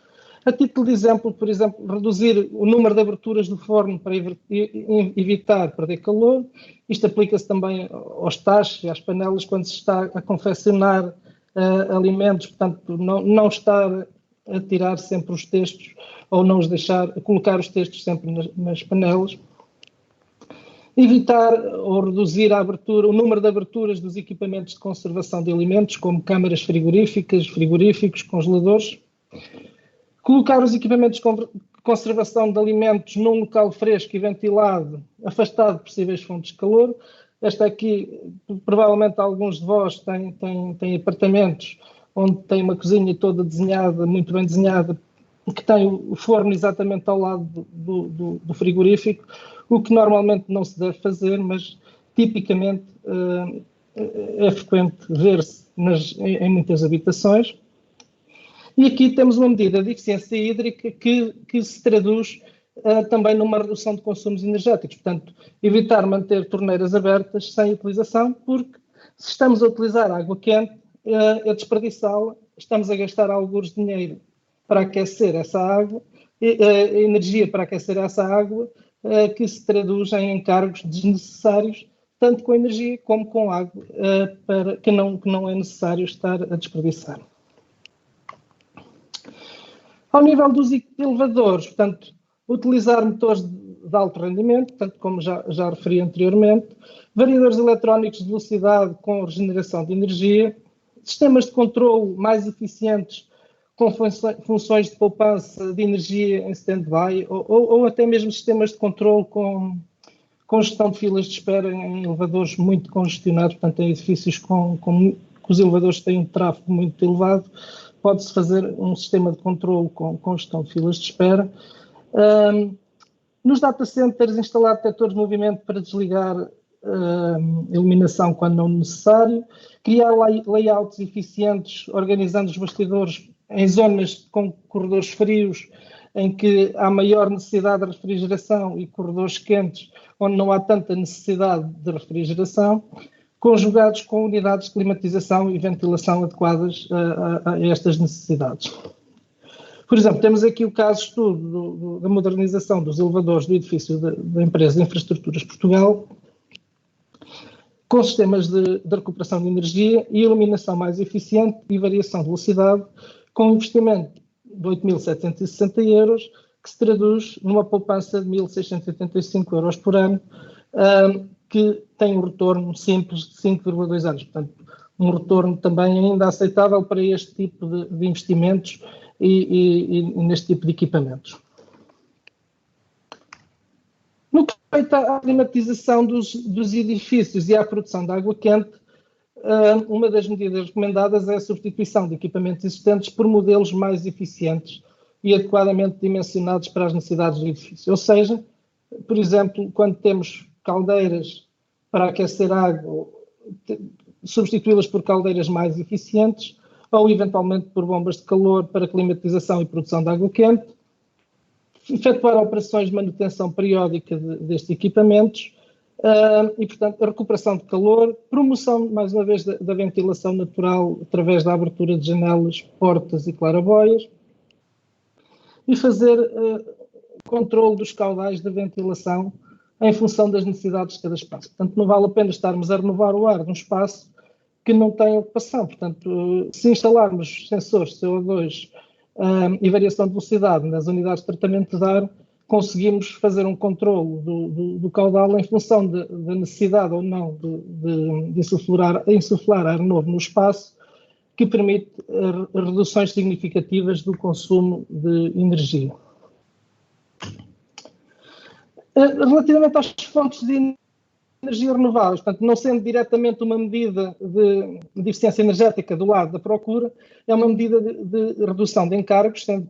A título de exemplo, por exemplo, reduzir o número de aberturas do forno para evitar perder calor. Isto aplica-se também aos tachos e às panelas quando se está a confeccionar alimentos, portanto, não estar a tirar sempre os testos ou não os deixar, a colocar os testos sempre nas panelas. Evitar ou reduzir o número de aberturas dos equipamentos de conservação de alimentos, como câmaras frigoríficas, frigoríficos, congeladores. Colocar os equipamentos de conservação de alimentos num local fresco e ventilado, afastado de possíveis fontes de calor. Esta aqui, provavelmente alguns de vós têm apartamentos onde tem uma cozinha toda desenhada, muito bem desenhada, que tem o forno exatamente ao lado do frigorífico, o que normalmente não se deve fazer, mas tipicamente é frequente ver-se em muitas habitações. E aqui temos uma medida de eficiência hídrica que se traduz também numa redução de consumos energéticos. Portanto, evitar manter torneiras abertas sem utilização, porque se estamos a utilizar água quente, a desperdiçá-la, estamos a gastar algures de dinheiro para aquecer essa água, a energia para aquecer essa água, que se traduz em encargos desnecessários, tanto com energia como com água, que não é necessário estar a desperdiçar. Ao nível dos elevadores, portanto, utilizar motores de alto rendimento, portanto, como já referi anteriormente, variadores eletrónicos de velocidade com regeneração de energia, sistemas de controle mais eficientes com funções de poupança de energia em stand-by ou até mesmo sistemas de controle com gestão de filas de espera em elevadores muito congestionados, portanto, em edifícios que os elevadores têm um tráfego muito elevado, pode-se fazer um sistema de controle com gestão de filas de espera. Nos data centers, instalar detectores de movimento para desligar iluminação quando não necessário, criar layouts eficientes, organizando os bastidores em zonas com corredores frios, em que há maior necessidade de refrigeração, e corredores quentes, onde não há tanta necessidade de refrigeração, conjugados com unidades de climatização e ventilação adequadas a estas necessidades. Por exemplo, temos aqui o caso de estudo da modernização dos elevadores do edifício da empresa de Infraestruturas Portugal, com sistemas de recuperação de energia e iluminação mais eficiente e variação de velocidade, com um investimento de 8.760 euros, que se traduz numa poupança de 1.685 euros por ano, que tem um retorno simples de 5,2 anos. Portanto, um retorno também ainda aceitável para este tipo de investimentos e neste tipo de equipamentos. No que respeita à climatização dos edifícios e à produção de água quente, uma das medidas recomendadas é a substituição de equipamentos existentes por modelos mais eficientes e adequadamente dimensionados para as necessidades do edifício. Ou seja, por exemplo, quando temos caldeiras para aquecer água, substituí-las por caldeiras mais eficientes ou, eventualmente, por bombas de calor para climatização e produção de água quente, efetuar operações de manutenção periódica destes equipamentos e, portanto, a recuperação de calor, promoção, mais uma vez, da ventilação natural através da abertura de janelas, portas e claraboias, e fazer controle dos caudais de ventilação em função das necessidades de cada espaço. Portanto, não vale a pena estarmos a renovar o ar num espaço que não tem ocupação. Portanto, se instalarmos sensores de CO2 e variação de velocidade nas unidades de tratamento de ar, conseguimos fazer um controle do caudal em função da necessidade ou não de insuflar ar novo no espaço, que permite reduções significativas do consumo de energia. Relativamente às fontes de energia renováveis, portanto, não sendo diretamente uma medida de eficiência energética do lado da procura, é uma medida de redução de encargos, sendo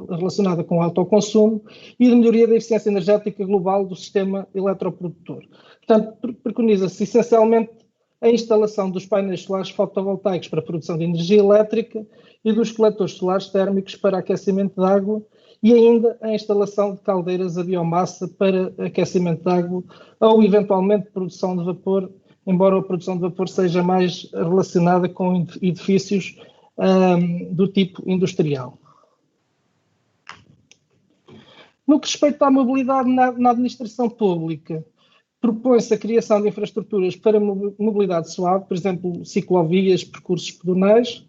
relacionada com o autoconsumo e de melhoria da eficiência energética global do sistema eletroprodutor. Portanto, preconiza-se essencialmente a instalação dos painéis solares fotovoltaicos para a produção de energia elétrica e dos coletores solares térmicos para aquecimento de água e ainda a instalação de caldeiras a biomassa para aquecimento de água ou, eventualmente, produção de vapor, embora a produção de vapor seja mais relacionada com edifícios do tipo industrial. No que respeita à mobilidade na administração pública, propõe-se a criação de infraestruturas para mobilidade suave, por exemplo, ciclovias, percursos pedonais,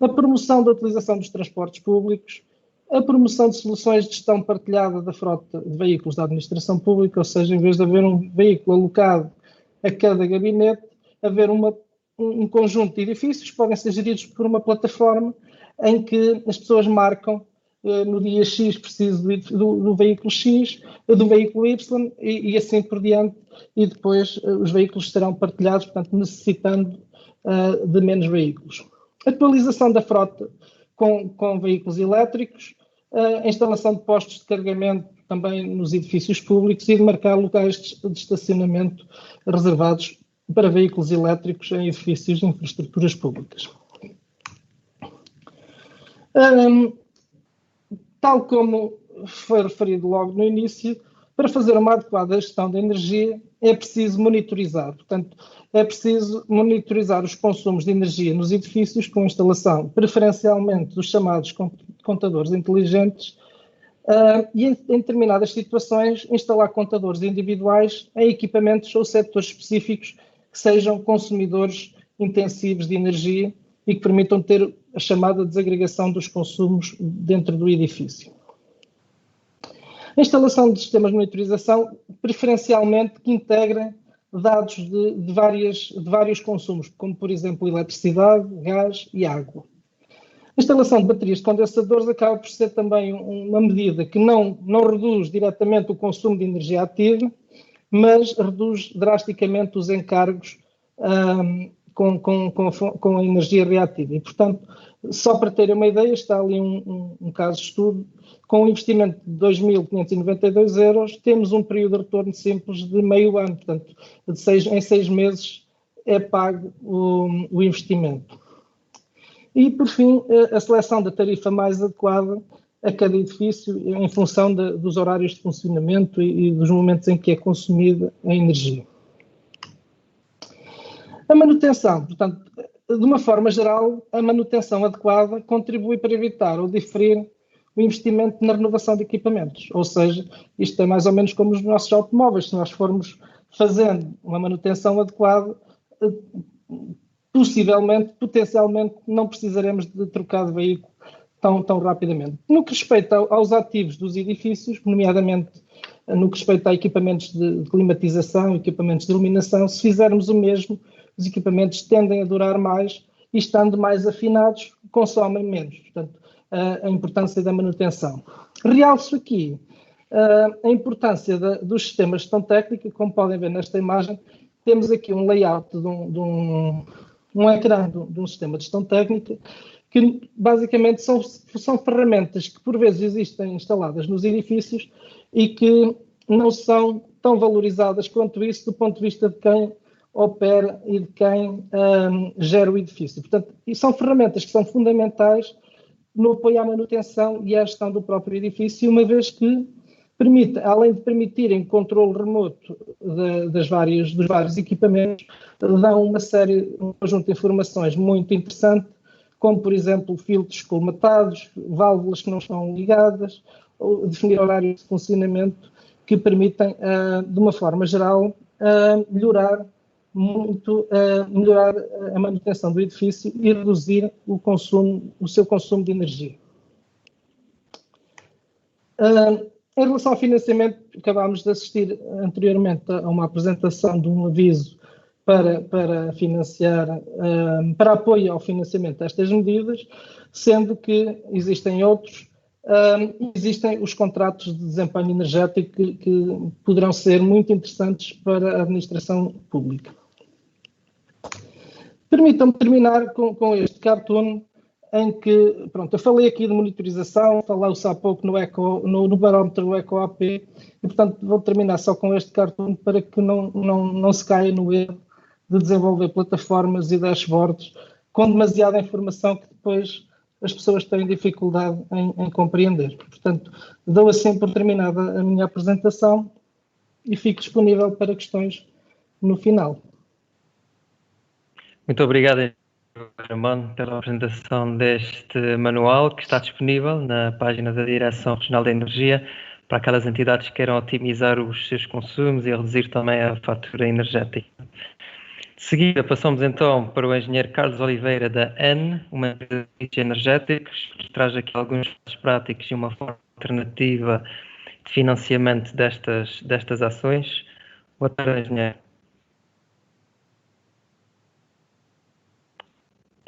a promoção da utilização dos transportes públicos, a promoção de soluções de gestão partilhada da frota de veículos da administração pública, ou seja, em vez de haver um veículo alocado a cada gabinete, haver um conjunto de edifícios que podem ser geridos por uma plataforma em que as pessoas marcam no dia X preciso do veículo X, do veículo Y e assim por diante, e depois os veículos serão partilhados, portanto, necessitando de menos veículos. Atualização da frota com veículos elétricos, a instalação de postos de carregamento também nos edifícios públicos e de marcar locais de estacionamento reservados para veículos elétricos em edifícios de infraestruturas públicas. Tal como foi referido logo no início, para fazer uma adequada gestão da energia é preciso monitorizar. Portanto, é preciso monitorizar os consumos de energia nos edifícios com instalação, preferencialmente, dos chamados contadores inteligentes e, em determinadas situações, instalar contadores individuais em equipamentos ou setores específicos que sejam consumidores intensivos de energia e que permitam ter a chamada desagregação dos consumos dentro do edifício. A instalação de sistemas de monitorização, preferencialmente, que integrem dados de vários consumos, como, por exemplo, eletricidade, gás e água. A instalação de baterias de condensadores acaba por ser também uma medida que não reduz diretamente o consumo de energia ativa, mas reduz drasticamente os encargos com a energia reativa. E, portanto, só para terem uma ideia, está ali um caso de estudo, com um investimento de 2.592 euros, temos um período de retorno simples de meio ano, portanto, em 6 meses é pago o investimento. E, por fim, a seleção da tarifa mais adequada a cada edifício em função dos horários de funcionamento e dos momentos em que é consumida a energia. A manutenção, portanto, de uma forma geral, a manutenção adequada contribui para evitar ou diferir o investimento na renovação de equipamentos. Ou seja, isto é mais ou menos como os nossos automóveis. Se nós formos fazendo uma manutenção adequada, potencialmente, não precisaremos de trocar de veículo tão rapidamente. No que respeita aos ativos dos edifícios, nomeadamente no que respeita a equipamentos de climatização, equipamentos de iluminação, se fizermos o mesmo, os equipamentos tendem a durar mais e, estando mais afinados, consomem menos. Portanto, a importância da manutenção. Realço aqui a importância dos sistemas de gestão técnica. Como podem ver nesta imagem, temos aqui um layout de um ecrã de um sistema de gestão técnica que basicamente são ferramentas que por vezes existem instaladas nos edifícios e que não são tão valorizadas quanto isso do ponto de vista de quem opera e de quem gera o edifício. Portanto, e são ferramentas que são fundamentais no apoio à manutenção e à gestão do próprio edifício, uma vez que permite, além de permitirem controle remoto dos vários equipamentos, dão um conjunto de informações muito interessante, como, por exemplo, filtros colmatados, válvulas que não estão ligadas, ou definir horários de funcionamento que permitem, de uma forma geral, melhorar a manutenção do edifício e reduzir o seu consumo de energia. Em relação ao financiamento, acabámos de assistir anteriormente a uma apresentação de um aviso para financiar, para apoio ao financiamento destas medidas, sendo que existem outros, existem os contratos de desempenho energético que poderão ser muito interessantes para a administração pública. Permitam-me terminar com este cartoon, em que, pronto, eu falei aqui de monitorização, falou-se há pouco no barómetro do EcoAP, e portanto vou terminar só com este cartoon para que não se caia no erro de desenvolver plataformas e dashboards com demasiada informação que depois as pessoas têm dificuldade em compreender. Portanto, dou assim por terminada a minha apresentação e fico disponível para questões no final.
Muito obrigado, Armando, pela apresentação deste manual que está disponível na página da Direção Regional da Energia para aquelas entidades que queiram otimizar os seus consumos e reduzir também a fatura energética. De seguida, passamos então para o engenheiro Carlos Oliveira da ANE, uma empresa de serviços energéticos, que traz aqui alguns casos práticos e uma forma alternativa de financiamento destas ações. Boa tarde, engenheiro.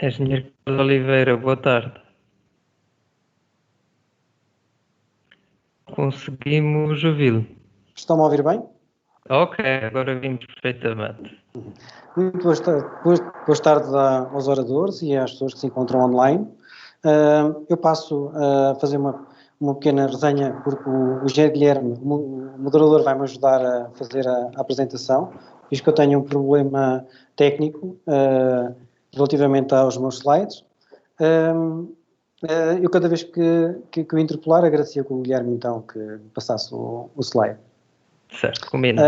Engenheiro Carlos Oliveira, boa tarde. Conseguimos ouvi-lo.
Estão-me a ouvir bem?
Ok, agora vimos perfeitamente.
Muito boas tardes aos oradores e às pessoas que se encontram online. Eu passo a fazer uma pequena resenha, porque o José Guilherme, o moderador, vai-me ajudar a fazer a apresentação, visto que eu tenho um problema técnico relativamente aos meus slides. Eu, cada vez que o interpelar, agradecia com o Guilherme, então, que passasse o slide.
Certo, combina.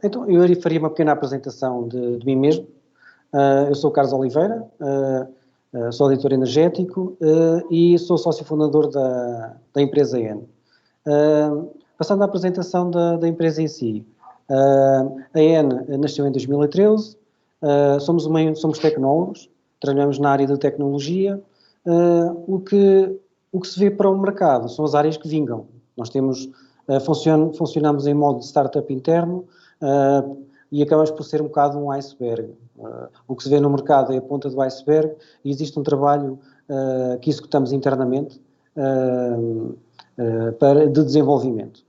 Então, eu faria uma pequena apresentação de mim mesmo. Eu sou o Carlos Oliveira, sou auditor energético e sou sócio fundador da empresa ANE. Passando à apresentação da empresa em si. A ANE nasceu em 2013, somos tecnólogos, trabalhamos na área da tecnologia. O que se vê para o mercado são as áreas que vingam. Nós funcionamos em modo de startup interno e acabamos por ser um bocado um iceberg. O que se vê no mercado é a ponta do iceberg e existe um trabalho que executamos internamente de desenvolvimento.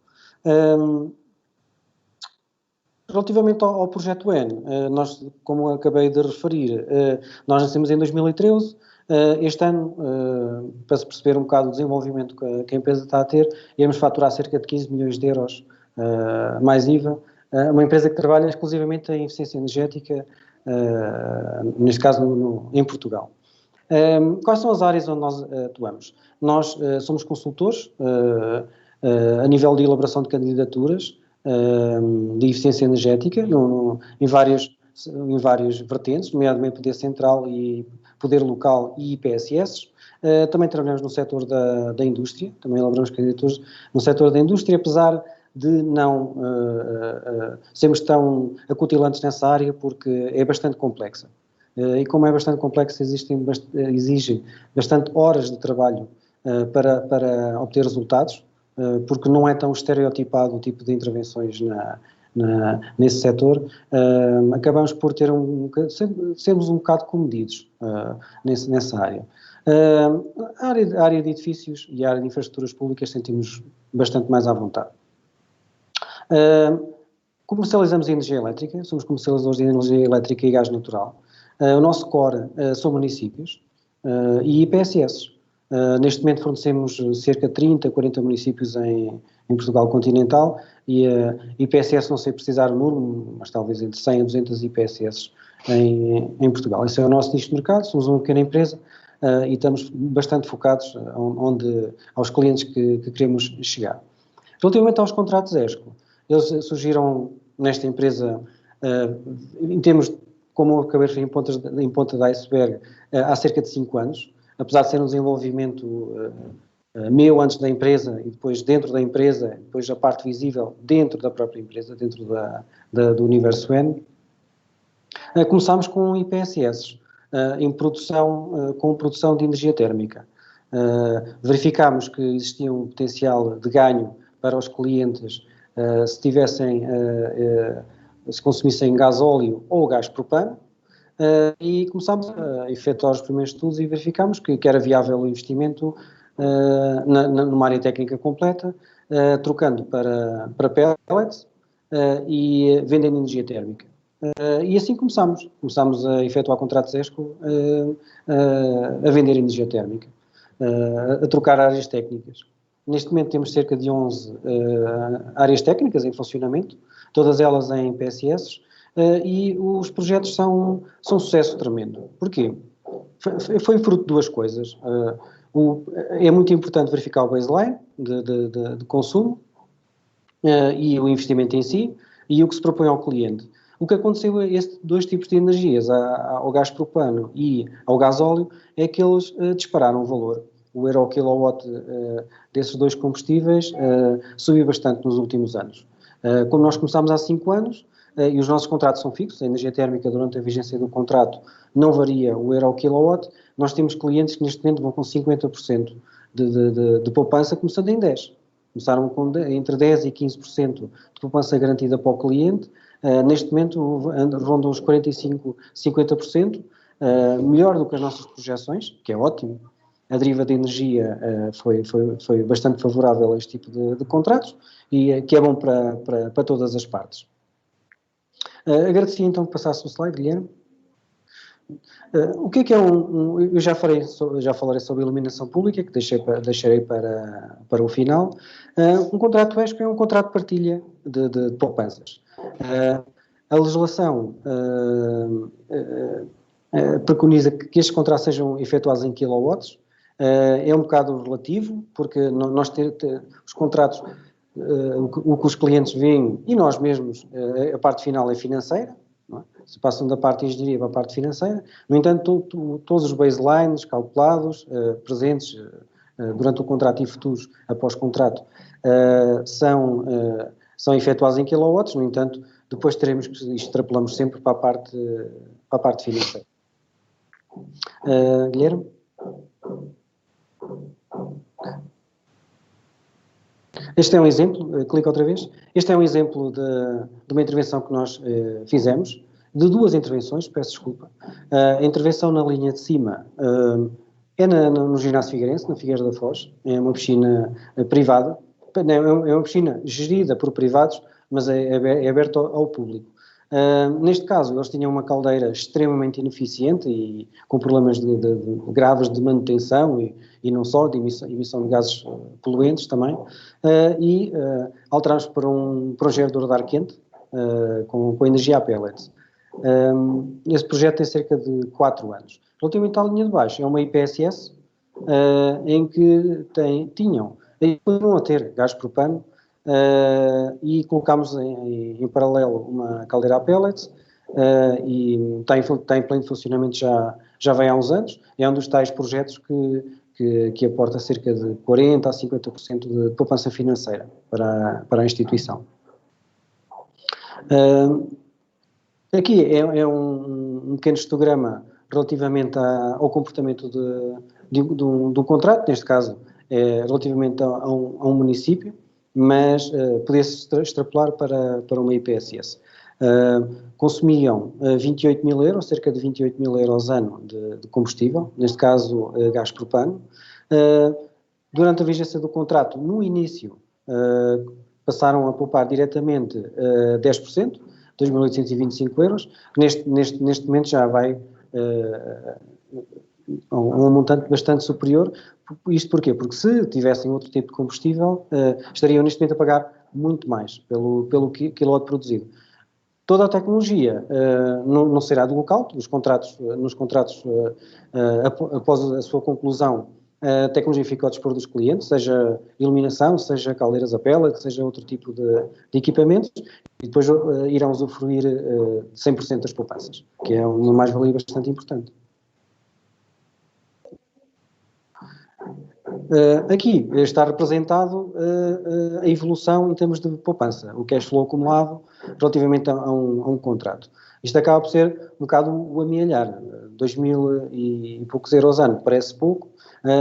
Relativamente ao projeto ANE, nós, como acabei de referir, nós nascemos em 2013. Este ano, para se perceber um bocado o desenvolvimento que a empresa está a ter, iremos faturar cerca de 15 milhões de euros mais IVA. Uma empresa que trabalha exclusivamente em eficiência energética, neste caso em Portugal. Quais são as áreas onde nós atuamos? Nós somos consultores a nível de elaboração de candidaturas de eficiência energética em várias vertentes, nomeadamente poder central e poder local e IPSS. Também trabalhamos no setor da indústria, também elaboramos candidaturas no setor da indústria, apesar de não sermos tão acutilantes nessa área, porque é bastante complexa. E como é bastante complexa, exige bastante horas de trabalho para obter resultados, porque não é tão estereotipado o tipo de intervenções nesse setor. Acabamos por sermos um bocado comedidos nessa área. A área de edifícios e a área de infraestruturas públicas sentimos bastante mais à vontade. Comercializamos energia elétrica, somos comercializadores de energia elétrica e gás natural. O nosso core são municípios e IPSS. Neste momento fornecemos cerca de 30, 40 municípios em Portugal continental e IPSS, não sei precisar o número, mas talvez entre 100 a 200 IPSS em Portugal. Esse é o nosso nicho de mercado, somos uma pequena empresa e estamos bastante focados aos clientes que queremos chegar. Relativamente aos contratos ESCO, eles surgiram nesta empresa, em termos, como eu acabei de referir, em ponta de iceberg, há cerca de 5 anos, apesar de ser um desenvolvimento meu antes da empresa e depois dentro da empresa, depois a parte visível dentro da própria empresa, dentro do universo N. Começámos com IPSS, com produção de energia térmica. Verificámos que existia um potencial de ganho para os clientes se consumissem gás óleo ou gás propano, e começámos a efetuar os primeiros estudos e verificámos que era viável o investimento numa área técnica completa, trocando para pellets e vendendo energia térmica. E assim começámos a efetuar contratos ESCO, a vender energia térmica, a trocar áreas técnicas. Neste momento temos cerca de 11 áreas técnicas em funcionamento, todas elas em PSS, e os projetos são um sucesso tremendo. Porquê? Foi fruto de duas coisas. É muito importante verificar o baseline de consumo e o investimento em si, e o que se propõe ao cliente. O que aconteceu a estes dois tipos de energias, ao gás propano e ao gás óleo, é que eles dispararam o valor. O euro kilowatt desses dois combustíveis subiu bastante nos últimos anos. Como nós começámos há 5 anos, e os nossos contratos são fixos, a energia térmica durante a vigência do contrato não varia o euro kilowatt, nós temos clientes que neste momento vão com 50% de poupança, começando em 10%. Começaram com entre 10% e 15% de poupança garantida para o cliente. Neste momento rondam os 45%, 50%, melhor do que as nossas projeções, que é ótimo. A deriva de energia foi bastante favorável a este tipo de contratos e que é bom para todas as partes. Agradecia então que passasse o slide, Guilherme. O que é eu já falarei sobre a iluminação pública, que deixarei para o final. Um contrato ESCO é um contrato de partilha de poupanças. A legislação preconiza que estes contratos sejam efetuados em kilowatts. É um bocado relativo, porque os contratos, o que os clientes veem, e nós mesmos, a parte final é financeira, não é? Se passam da parte de engenharia para a parte financeira. No entanto, todos os baselines calculados, presentes durante o contrato e futuros após contrato, são efetuados em kilowatts. No entanto, depois teremos que extrapolamos sempre para a parte financeira. Guilherme? Este é um exemplo, clica outra vez. Este é um exemplo de uma intervenção que nós fizemos, de duas intervenções, peço desculpa. A intervenção na linha de cima é no ginásio Figueirense, na Figueira da Foz, é uma piscina privada, é uma piscina gerida por privados, mas é aberta ao público. Neste caso, eles tinham uma caldeira extremamente ineficiente e com problemas graves de manutenção e não só, de emissão de gases poluentes também, e alterámos para um gerador de ar quente com energia a pellets. Esse projeto tem cerca de 4 anos. Relativamente à linha de baixo, é uma IPSS em que continuam a ter gás propano, e colocámos em paralelo uma caldeira a pellets, e está em pleno funcionamento já vem há uns anos. É um dos tais projetos que aporta cerca de 40% a 50% de poupança financeira para a instituição. Aqui é um pequeno histograma relativamente ao comportamento de um contrato, neste caso relativamente a um município, mas podia-se extrapolar para uma IPSS. Consumiam 28 mil euros, cerca de 28 mil euros ano de combustível, neste caso gás propano. Durante a vigência do contrato, no início, passaram a poupar diretamente 10%, 2.825 euros, neste momento já vai a um montante bastante superior. Isto porquê? Porque se tivessem outro tipo de combustível, estariam neste momento a pagar muito mais pelo quilowatt produzido. Toda a tecnologia não será do local, nos contratos após a sua conclusão, a tecnologia fica ao dispor dos clientes, seja iluminação, seja caldeiras a pellet, seja outro tipo de equipamentos, e depois irão usufruir 100% das poupanças, que é uma mais-valia bastante importante. Aqui está representado a evolução em termos de poupança, o cash flow acumulado relativamente a um contrato. Isto acaba por ser um bocado o amealhar, 2.000 e poucos euros ano, parece pouco,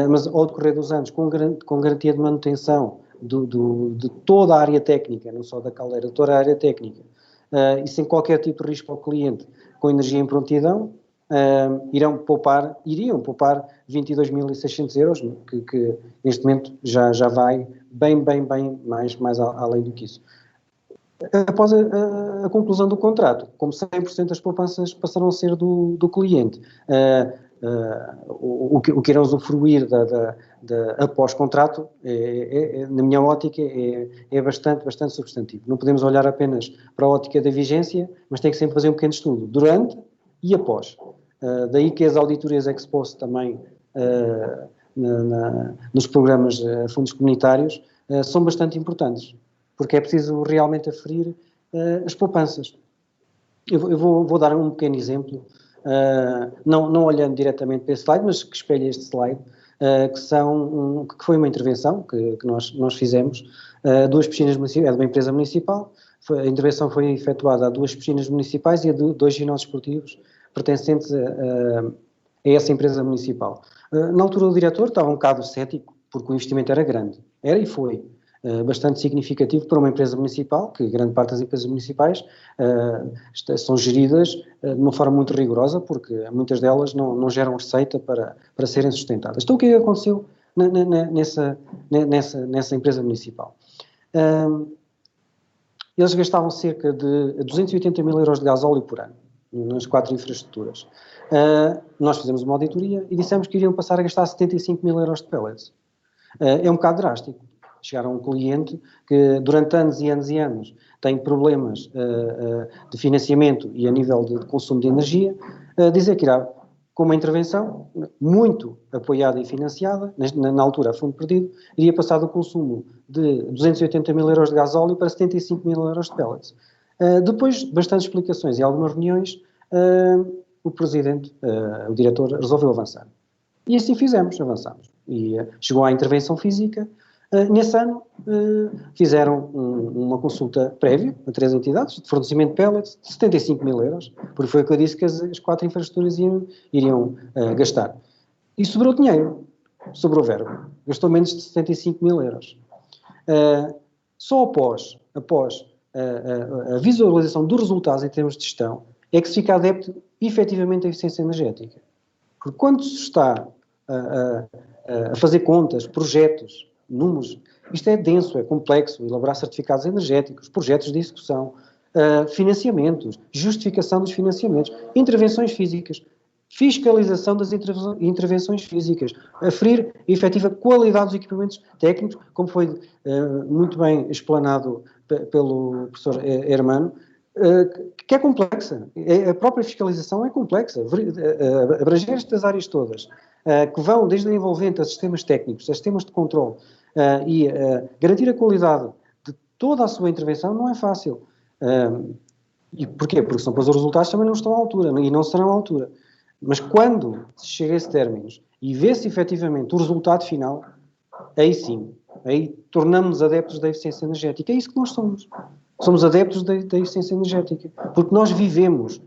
mas ao decorrer dos anos, com garantia de manutenção de toda a área técnica, não só da caldeira, de toda a área técnica, e sem qualquer tipo de risco ao cliente, com energia em prontidão, iriam poupar 22.600 euros, que neste momento já vai bem mais além do que isso. Após a conclusão do contrato, como 100% das poupanças passarão a ser do cliente, o que irão usufruir após contrato, na minha ótica, é bastante substantivo. Não podemos olhar apenas para a ótica da vigência, mas tem que sempre fazer um pequeno estudo, durante e após. Daí que as auditorias ex post também nos programas fundos comunitários são bastante importantes, porque é preciso realmente aferir as poupanças. Eu vou dar um pequeno exemplo, não olhando diretamente para esse slide, mas que espelha este slide, que foi uma intervenção que nós fizemos, duas piscinas municipais, é de uma empresa municipal, a intervenção foi efetuada a duas piscinas municipais e a dois ginásios esportivos pertencentes a essa empresa municipal. Na altura o diretor estava um bocado cético, porque o investimento era grande, era e foi bastante significativo para uma empresa municipal, que grande parte das empresas municipais são geridas de uma forma muito rigorosa, porque muitas delas não geram receita para serem sustentadas. Então o que é que aconteceu nessa empresa municipal? Eles gastavam cerca de 280 mil euros de gasóleo por ano, nas 4 infraestruturas. Nós fizemos uma auditoria e dissemos que iriam passar a gastar 75 mil euros de pellets. É um bocado drástico. Chegar a um cliente que durante anos e anos e anos tem problemas de financiamento e a nível de consumo de energia, dizer que irá, com uma intervenção muito apoiada e financiada, na altura a fundo perdido, iria passar do consumo de 280 mil euros de gasóleo para 75 mil euros de pellets. Depois de bastantes explicações e algumas reuniões, o presidente, o diretor, resolveu avançar. E assim avançamos. E chegou à intervenção física. Nesse ano, fizeram uma consulta prévia a 3 entidades de fornecimento de pellets de 75 mil euros, porque foi o que eu disse que as 4 infraestruturas iriam gastar. E sobrou dinheiro, sobrou verbo. Gastou menos de 75 mil euros. Só após a visualização dos resultados em termos de gestão é que se fica adepto efetivamente à eficiência energética. Porque quando se está a fazer contas, projetos, números, isto é denso, é complexo, elaborar certificados energéticos, projetos de execução, financiamentos, justificação dos financiamentos, intervenções físicas, fiscalização das intervenções físicas, aferir a efetiva qualidade dos equipamentos técnicos, como foi muito bem explanado pelo professor Hermano, que é complexa. A própria fiscalização é complexa. Abranger estas áreas todas, que vão desde a envolvente a sistemas técnicos, a sistemas de controle, e garantir a qualidade de toda a sua intervenção não é fácil. E porquê? Porque são os resultados também não estão à altura, e não serão à altura. Mas quando se chega a esses términos e vê-se efetivamente o resultado final, aí sim, aí tornamos-nos adeptos da eficiência energética. É isso que nós somos. Somos adeptos da eficiência energética, porque nós vivemos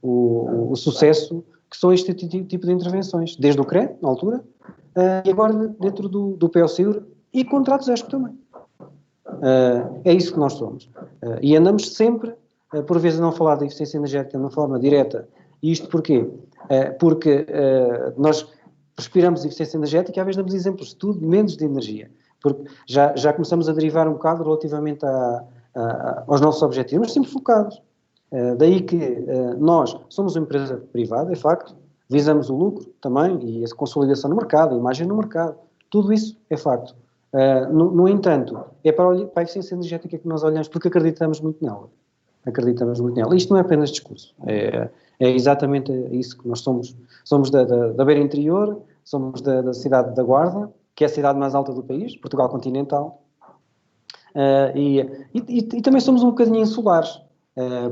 o sucesso que são este tipo de intervenções, desde o CRE, na altura, e agora dentro do POCUR e contratos ESCO também. É isso que nós somos. E andamos sempre, por vezes, a não falar da eficiência energética de uma forma direta. E isto porquê? Porque nós respiramos eficiência energética e às vezes damos exemplos de tudo, menos de energia. Porque já começamos a derivar um bocado relativamente aos nossos objetivos, mas sempre focados. Daí que nós somos uma empresa privada, é facto, visamos o lucro também e a consolidação no mercado, a imagem no mercado, tudo isso é facto. No entanto, é para a eficiência energética que nós olhamos porque acreditamos muito nela. Isto não é apenas discurso, é exatamente isso que nós somos. Somos da beira interior, somos da cidade da Guarda, que é a cidade mais alta do país, Portugal continental, e também somos um bocadinho insulares,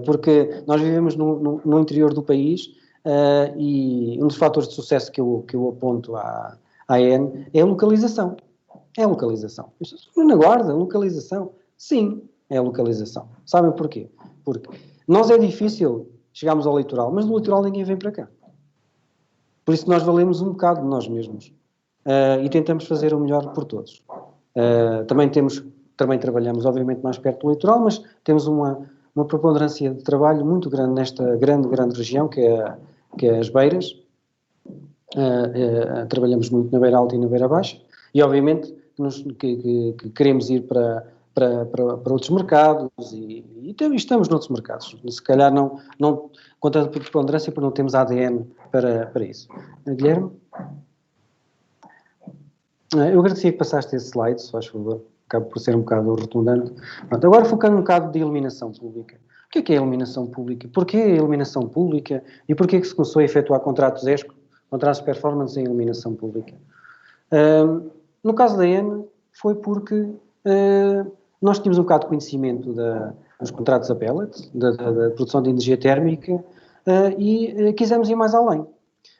porque nós vivemos no interior do país, e um dos fatores de sucesso que eu aponto à AN é a localização. É a localização. Na Guarda, localização? Sim, é a localização. Sabem porquê? Porque nós é difícil chegarmos ao litoral, mas do litoral ninguém vem para cá. Por isso nós valemos um bocado de nós mesmos, e tentamos fazer o melhor por todos. Também trabalhamos, obviamente, mais perto do litoral, mas temos uma preponderância de trabalho muito grande nesta grande região, que é as Beiras. Trabalhamos muito na Beira Alta e na Beira Baixa, e obviamente que queremos ir para outros mercados, e estamos noutros mercados. Se calhar não com tanta preponderância, porque não temos ADN para isso. Guilherme? Eu agradecia que passaste esse slide, se faz favor. Acabo por ser um bocado redundante. Pronto, agora focando um bocado de iluminação pública. O que é a iluminação pública? Porquê a iluminação pública? E porquê que se começou a efetuar contratos ESCO, contratos de performance em iluminação pública? No caso da EN, foi porque nós tínhamos um bocado de conhecimento dos contratos a pellet, da produção de energia térmica, e quisemos ir mais além.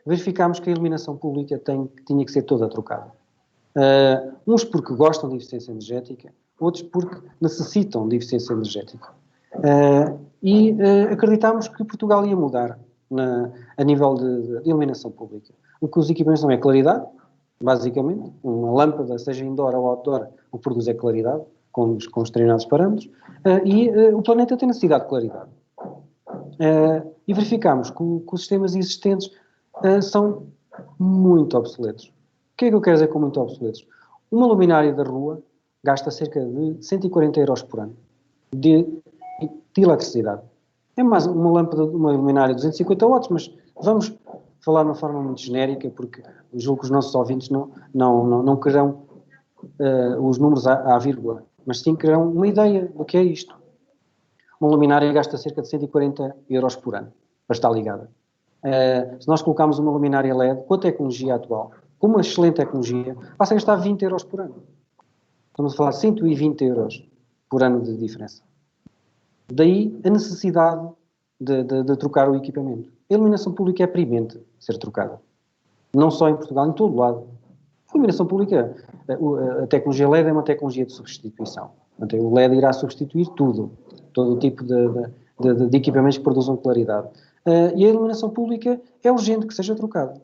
Verificámos que a iluminação pública tinha que ser toda trocada. Uns porque gostam de eficiência energética, outros porque necessitam de eficiência energética. Acreditámos que Portugal ia mudar a nível de iluminação pública. O que os equipamentos não é claridade, basicamente. Uma lâmpada, seja indoor ou outdoor, o que produz é claridade, com os determinados parâmetros, o planeta tem necessidade de claridade. E verificámos que os sistemas existentes são muito obsoletos. O que é que eu quero dizer com muito obsoletos? Uma luminária da rua gasta cerca de 140 euros por ano de eletricidade. É mais uma lâmpada, uma luminária de 250 watts, mas vamos falar de uma forma muito genérica, porque julgo que os nossos ouvintes não querão os números à vírgula, mas sim querão uma ideia do que é isto. Uma luminária gasta cerca de 140 euros por ano para estar ligada. Se nós colocarmos uma luminária LED com a tecnologia atual, com uma excelente tecnologia, passa a gastar 20 euros por ano. Estamos a falar de 120 euros por ano de diferença. Daí a necessidade de trocar o equipamento. A iluminação pública é premente ser trocada. Não só em Portugal, em todo lado. A iluminação pública, a tecnologia LED é uma tecnologia de substituição. Portanto, o LED irá substituir tudo. Todo o tipo de equipamentos que produzam claridade. E a iluminação pública é urgente que seja trocada.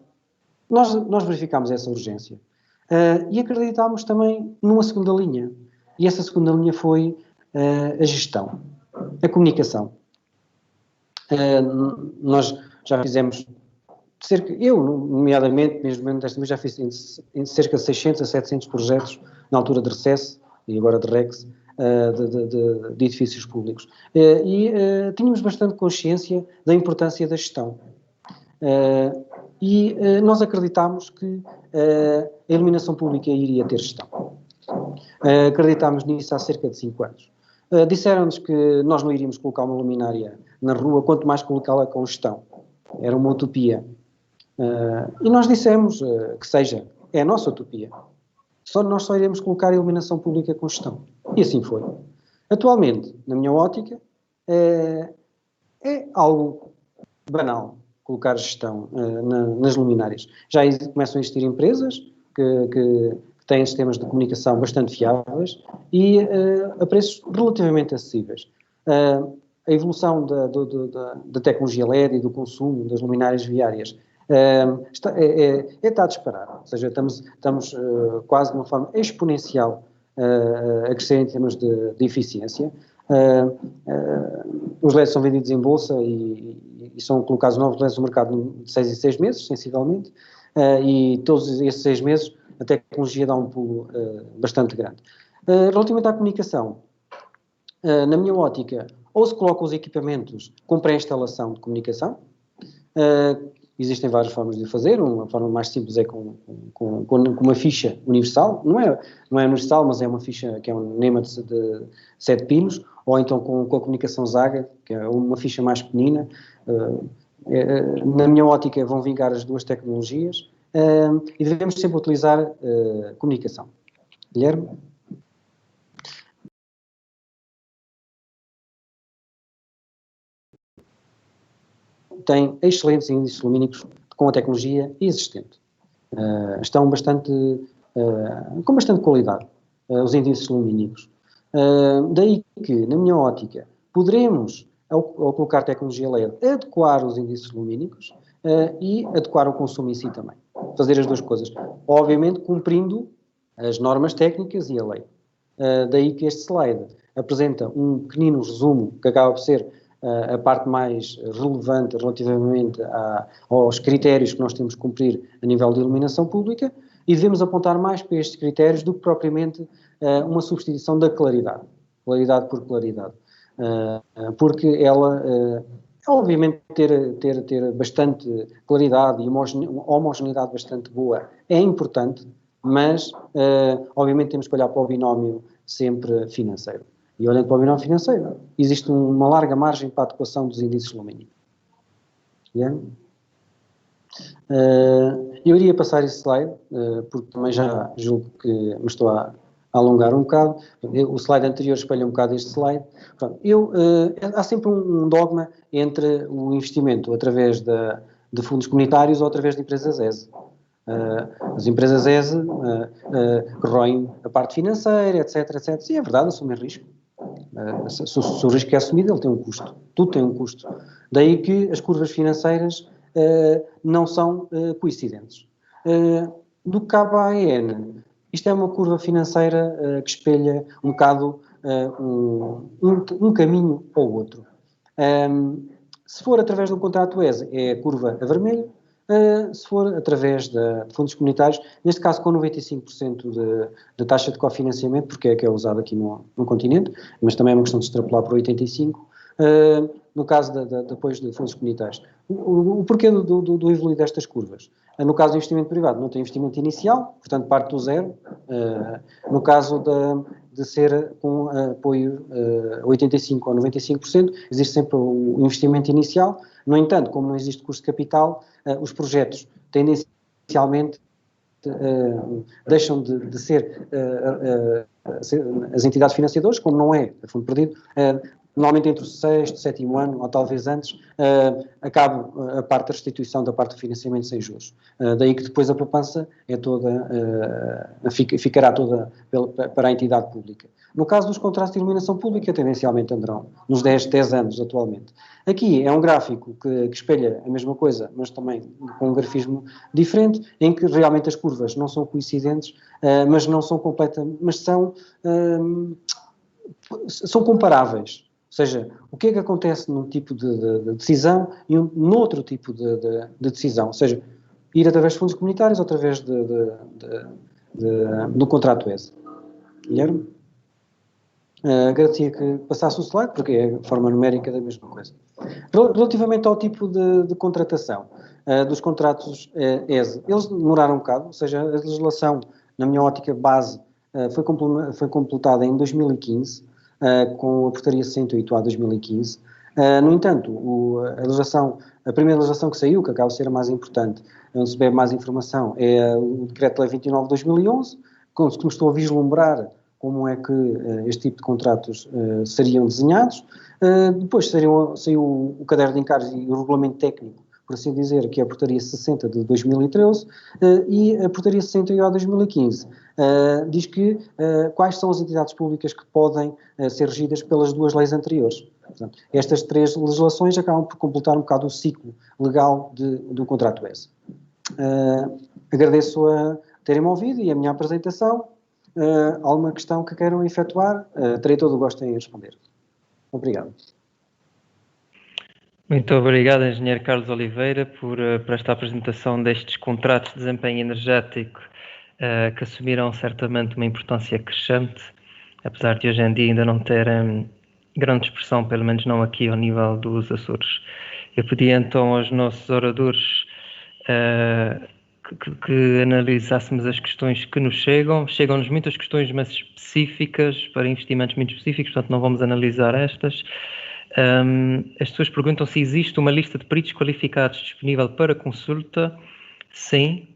Nós verificámos essa urgência. E acreditámos também numa segunda linha. E essa segunda linha foi a gestão, a comunicação. Nós já fizemos nomeadamente, mesmo desta vez, já fiz em cerca de 600 a 700 projetos na altura de RECES e agora de REX, de edifícios públicos. Tínhamos bastante consciência da importância da gestão. Nós acreditámos que a iluminação pública iria ter gestão. Acreditámos nisso há cerca de 5 anos. Disseram-nos que nós não iríamos colocar uma luminária na rua, quanto mais colocá-la com gestão. Era uma utopia. E nós dissemos que seja, é a nossa utopia. Nós só iremos colocar a iluminação pública com gestão. E assim foi. Atualmente, na minha ótica, é algo banal colocar gestão nas luminárias. Já começam a existir empresas que têm sistemas de comunicação bastante fiáveis e a preços relativamente acessíveis. A evolução da tecnologia LED e do consumo das luminárias viárias está a disparar. Ou seja, estamos quase de uma forma exponencial a crescer em termos de eficiência. Os LEDs são vendidos em bolsa e são colocados novos LEDs no mercado de 6 em 6 meses, sensivelmente, e todos esses 6 meses a tecnologia dá um pulo bastante grande. Relativamente à comunicação, na minha ótica, ou se colocam os equipamentos com pré-instalação de comunicação, existem várias formas de fazer, uma forma mais simples é com uma ficha universal, não é universal, mas é uma ficha que é um NEMA de 7 pinos, ou então com a comunicação Zaga, que é uma ficha mais pequenina. Na minha ótica vão vingar as duas tecnologias e devemos sempre utilizar comunicação. Guilherme? Tem excelentes índices lumínicos com a tecnologia existente. Estão com bastante qualidade, os índices lumínicos. Daí que, na minha ótica, poderemos, ao colocar tecnologia LED, adequar os índices lumínicos e adequar o consumo em si também. Fazer as duas coisas. Obviamente, cumprindo as normas técnicas e a lei. Daí que este slide apresenta um pequenino resumo, que acaba por ser a parte mais relevante relativamente aos critérios que nós temos que cumprir a nível de iluminação pública, e devemos apontar mais para estes critérios do que propriamente uma substituição da claridade. Claridade por claridade. Porque ela, obviamente, ter bastante claridade e uma homogeneidade bastante boa é importante, mas, obviamente, temos que olhar para o binómio sempre financeiro. E olhando para o binómio financeiro, existe uma larga margem para a adequação dos índices lumínicos. Eu iria passar esse slide, porque também já julgo que me estou a alongar um bocado. O slide anterior espelha um bocado este slide. Há sempre um dogma entre o investimento através de fundos comunitários ou através de empresas ESE. As empresas ESE corroem a parte financeira, etc, etc. Sim, é verdade, assumem risco. Se o risco é assumido, ele tem um custo. Tudo tem um custo. Daí que as curvas financeiras não são coincidentes. Do que cabe à AEN, isto é uma curva financeira que espelha um bocado um caminho ou o outro. Se for através de um contrato ESE, é a curva a vermelho. Se for através de fundos comunitários, neste caso com 95% de taxa de cofinanciamento, porque é que é usado aqui no continente, mas também é uma questão de extrapolar para 85%, no caso de apoios de fundos comunitários. O porquê do evoluir destas curvas? No caso do investimento privado, não tem investimento inicial, portanto parte do zero. No caso de ser com apoio a 85% ou 95%, existe sempre o investimento inicial. No entanto, como não existe custo de capital, os projetos tendencialmente deixam de ser as entidades financiadoras, como não é a fundo perdido, normalmente entre o 6º e 7º ano, ou talvez antes, acaba a parte da restituição da parte do financiamento sem juros. Daí que depois a poupança é ficará toda para a entidade pública. No caso dos contratos de iluminação pública, tendencialmente andarão nos 10 anos atualmente. Aqui é um gráfico que espelha a mesma coisa, mas também com um grafismo diferente, em que realmente as curvas não são coincidentes, mas não são completas, mas são comparáveis. Ou seja, o que é que acontece num tipo de decisão e noutro tipo de decisão? Ou seja, ir através de fundos comunitários ou através do contrato ESE. Guilherme? Agradecia que passasse o slide, porque é a forma numérica da mesma coisa. Relativamente ao tipo de contratação dos contratos ESE, eles demoraram um bocado, ou seja, a legislação, na minha ótica base, foi completada em 2015, com a portaria 68A 2015. No entanto, a primeira legislação que saiu, que acaba de ser a mais importante, onde se bebe mais informação, é o Decreto-Lei 29 de 2011, quando se começou a vislumbrar como é que este tipo de contratos seriam desenhados. Depois saiu o caderno de encargos e o regulamento técnico, por assim dizer, que é a portaria 60 de 2013 e a portaria 61 de 2015. Diz que quais são as entidades públicas que podem ser regidas pelas duas leis anteriores. Portanto, estas três legislações acabam por completar um bocado o ciclo legal do contrato ESE. Agradeço a terem-me ouvido e a minha apresentação. Alguma questão que queiram efetuar, terei todo o gosto em responder. Obrigado.
Muito obrigado, Engenheiro Carlos Oliveira, por esta apresentação destes contratos de desempenho energético que assumiram certamente uma importância crescente, apesar de hoje em dia ainda não terem grande expressão, pelo menos não aqui ao nível dos Açores. Eu pedi então aos nossos oradores que analisássemos as questões que nos chegam. Chegam-nos muitas questões, mas específicas, para investimentos muito específicos, portanto não vamos analisar estas. As pessoas perguntam se existe uma lista de peritos qualificados disponível para consulta. Sim,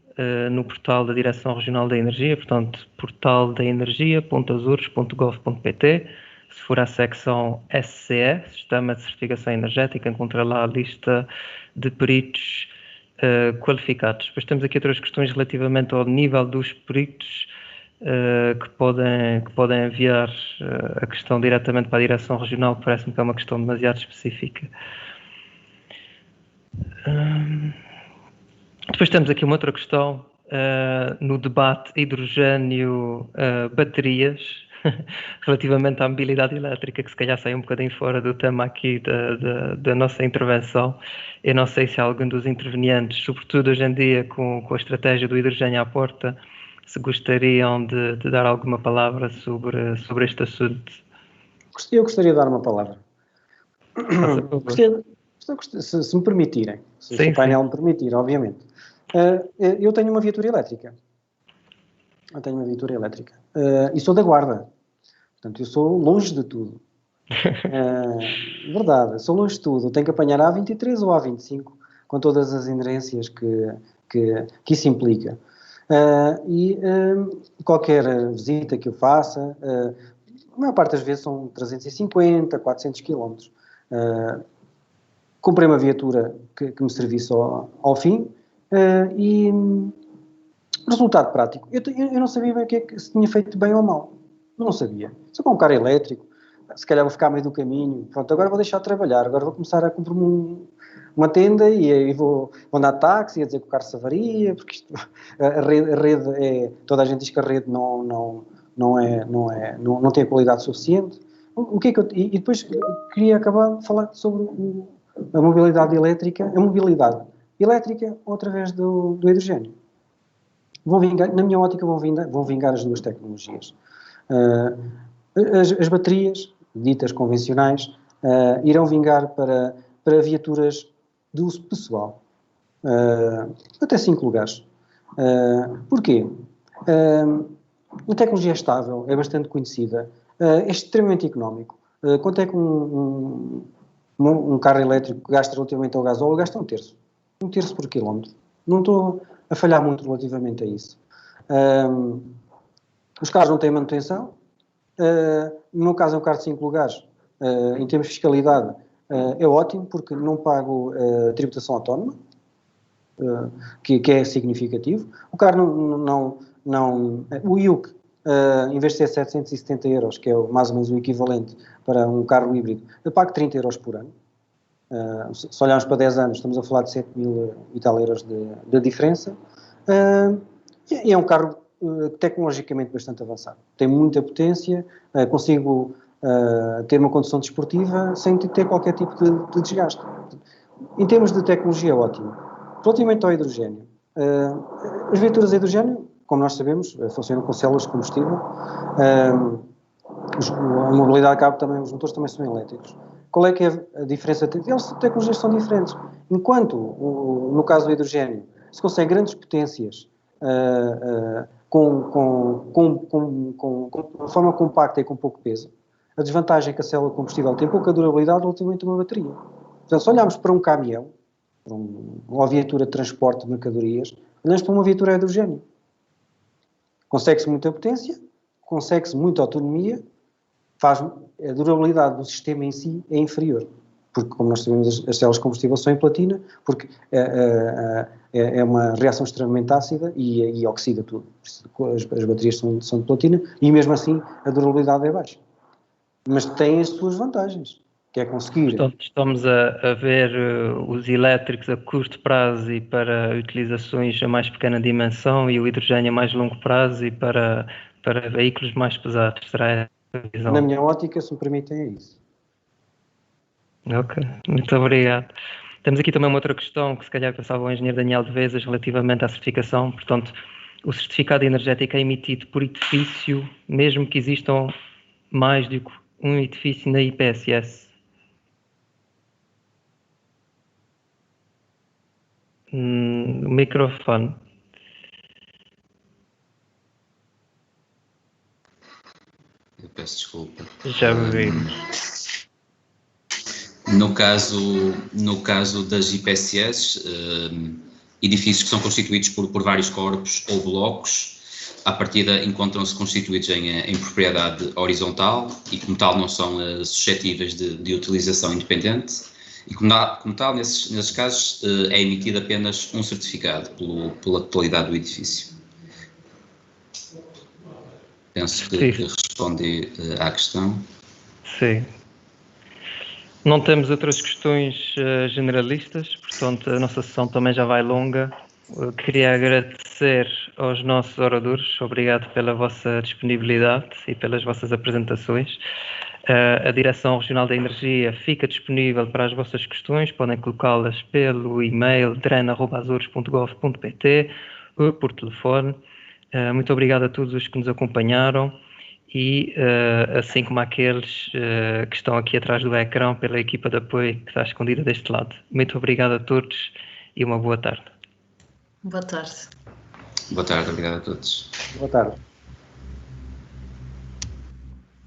no portal da Direção Regional da Energia, portanto, portaldaenergia.azures.gov.pt. Se for à secção SCE, Sistema de Certificação Energética, encontra lá a lista de peritos qualificados. Depois temos aqui outras questões relativamente ao nível dos peritos que podem enviar a questão diretamente para a Direção Regional, parece-me que é uma questão demasiado específica. Depois temos aqui uma outra questão no debate hidrogênio-baterias, relativamente à mobilidade elétrica, que se calhar sai um bocadinho fora do tema aqui da nossa intervenção. Eu não sei se algum dos intervenientes, sobretudo hoje em dia com a estratégia do hidrogênio à porta, se gostariam de dar alguma palavra sobre este assunto.
Eu gostaria de dar uma palavra. Se me permitirem, se o painel me permitir, obviamente. Eu tenho uma viatura elétrica. E sou da Guarda. Portanto, eu sou longe de tudo. Verdade, sou longe de tudo. Tenho que apanhar a A23 ou a A25, com todas as inerências que isso implica. Qualquer visita que eu faça, a maior parte das vezes são 350, 400 km. Comprei uma viatura que me servisse ao fim e resultado prático. Eu não sabia bem o que é que se tinha feito bem ou mal. Não sabia. Só com um carro elétrico, se calhar vou ficar meio do caminho. Pronto, agora vou deixar de trabalhar, agora vou começar a comprar-me uma tenda e aí vou andar de táxi a dizer que o carro se avaria, porque a rede é... Toda a gente diz que a rede não tem a qualidade suficiente. O que é que e depois queria acabar de falar sobre a mobilidade elétrica, através do hidrogênio. Na minha ótica, vão vingar as duas tecnologias. As baterias, ditas convencionais, irão vingar para viaturas de uso pessoal. Até 5 lugares. Porquê? A tecnologia é estável, é bastante conhecida, é extremamente económico. Quanto é que um carro elétrico gasta relativamente ao gasóleo? Gasta 1/3. 1/3 por quilómetro. Não estou a falhar muito relativamente a isso. Os carros não têm manutenção. No meu caso é um carro de 5 lugares. Em termos de fiscalidade, é ótimo, porque não pago tributação autónoma, que é significativo. O carro o IUC, em vez de ser 770 euros, que é mais ou menos o equivalente para um carro híbrido, eu pago 30 euros por ano. Se olharmos para 10 anos, estamos a falar de 7 mil e tal euros de diferença. E é um carro tecnologicamente bastante avançado. Tem muita potência, consigo ter uma condução desportiva sem ter qualquer tipo de desgaste. Em termos de tecnologia, é ótimo. Relativamente ao hidrogênio, as viaturas a hidrogênio, como nós sabemos, funcionam com células de combustível. A mobilidade a cabo também, os motores também são elétricos. Qual é que é a diferença? As tecnologias são diferentes. Enquanto, no caso do hidrogênio, se consegue grandes potências de forma compacta e com pouco peso, a desvantagem é que a célula de combustível tem pouca durabilidade relativamente a uma bateria. Portanto, se olharmos para um caminhão, para uma viatura de transporte de mercadorias, olhamos para uma viatura a hidrogênio. Consegue-se muita potência, consegue-se muita autonomia, a durabilidade do sistema em si é inferior. Porque, como nós sabemos, as células de combustível são em platina, porque é uma reação extremamente ácida e oxida tudo. As baterias são de platina e, mesmo assim, a durabilidade é baixa. Mas tem as suas vantagens, que é conseguir...
Portanto, estamos a ver os elétricos a curto prazo e para utilizações a mais pequena dimensão, e o hidrogênio a mais longo prazo e para veículos mais pesados. Será a visão?
Na minha ótica, se me permitem, é isso.
Ok, muito obrigado. Temos aqui também uma outra questão que se calhar pensava o engenheiro Daniel de Vezes relativamente à certificação. Portanto, o certificado energético é emitido por edifício, mesmo que existam mais do que um edifício na IPSS. O microfone.
Eu peço desculpa.
Já vi.
No caso das IPSS, edifícios que são constituídos por vários corpos ou blocos, à partida encontram-se constituídos em propriedade horizontal e, como tal, não são suscetíveis de utilização independente. E, como tal, nesses casos, é emitido apenas um certificado pela totalidade do edifício. Penso que respondi à questão.
Sim. Não temos outras questões generalistas, portanto, a nossa sessão também já vai longa. Eu queria agradecer aos nossos oradores, obrigado pela vossa disponibilidade e pelas vossas apresentações. A Direção Regional da Energia fica disponível para as vossas questões, podem colocá-las pelo e-mail dren@azores.gov.pt ou por telefone. Muito obrigado a todos os que nos acompanharam e, assim como aqueles que estão aqui atrás do ecrã pela equipa de apoio que está escondida deste lado. Muito obrigado a todos e uma boa tarde.
Boa tarde.
Boa tarde, obrigado a todos.
Boa tarde.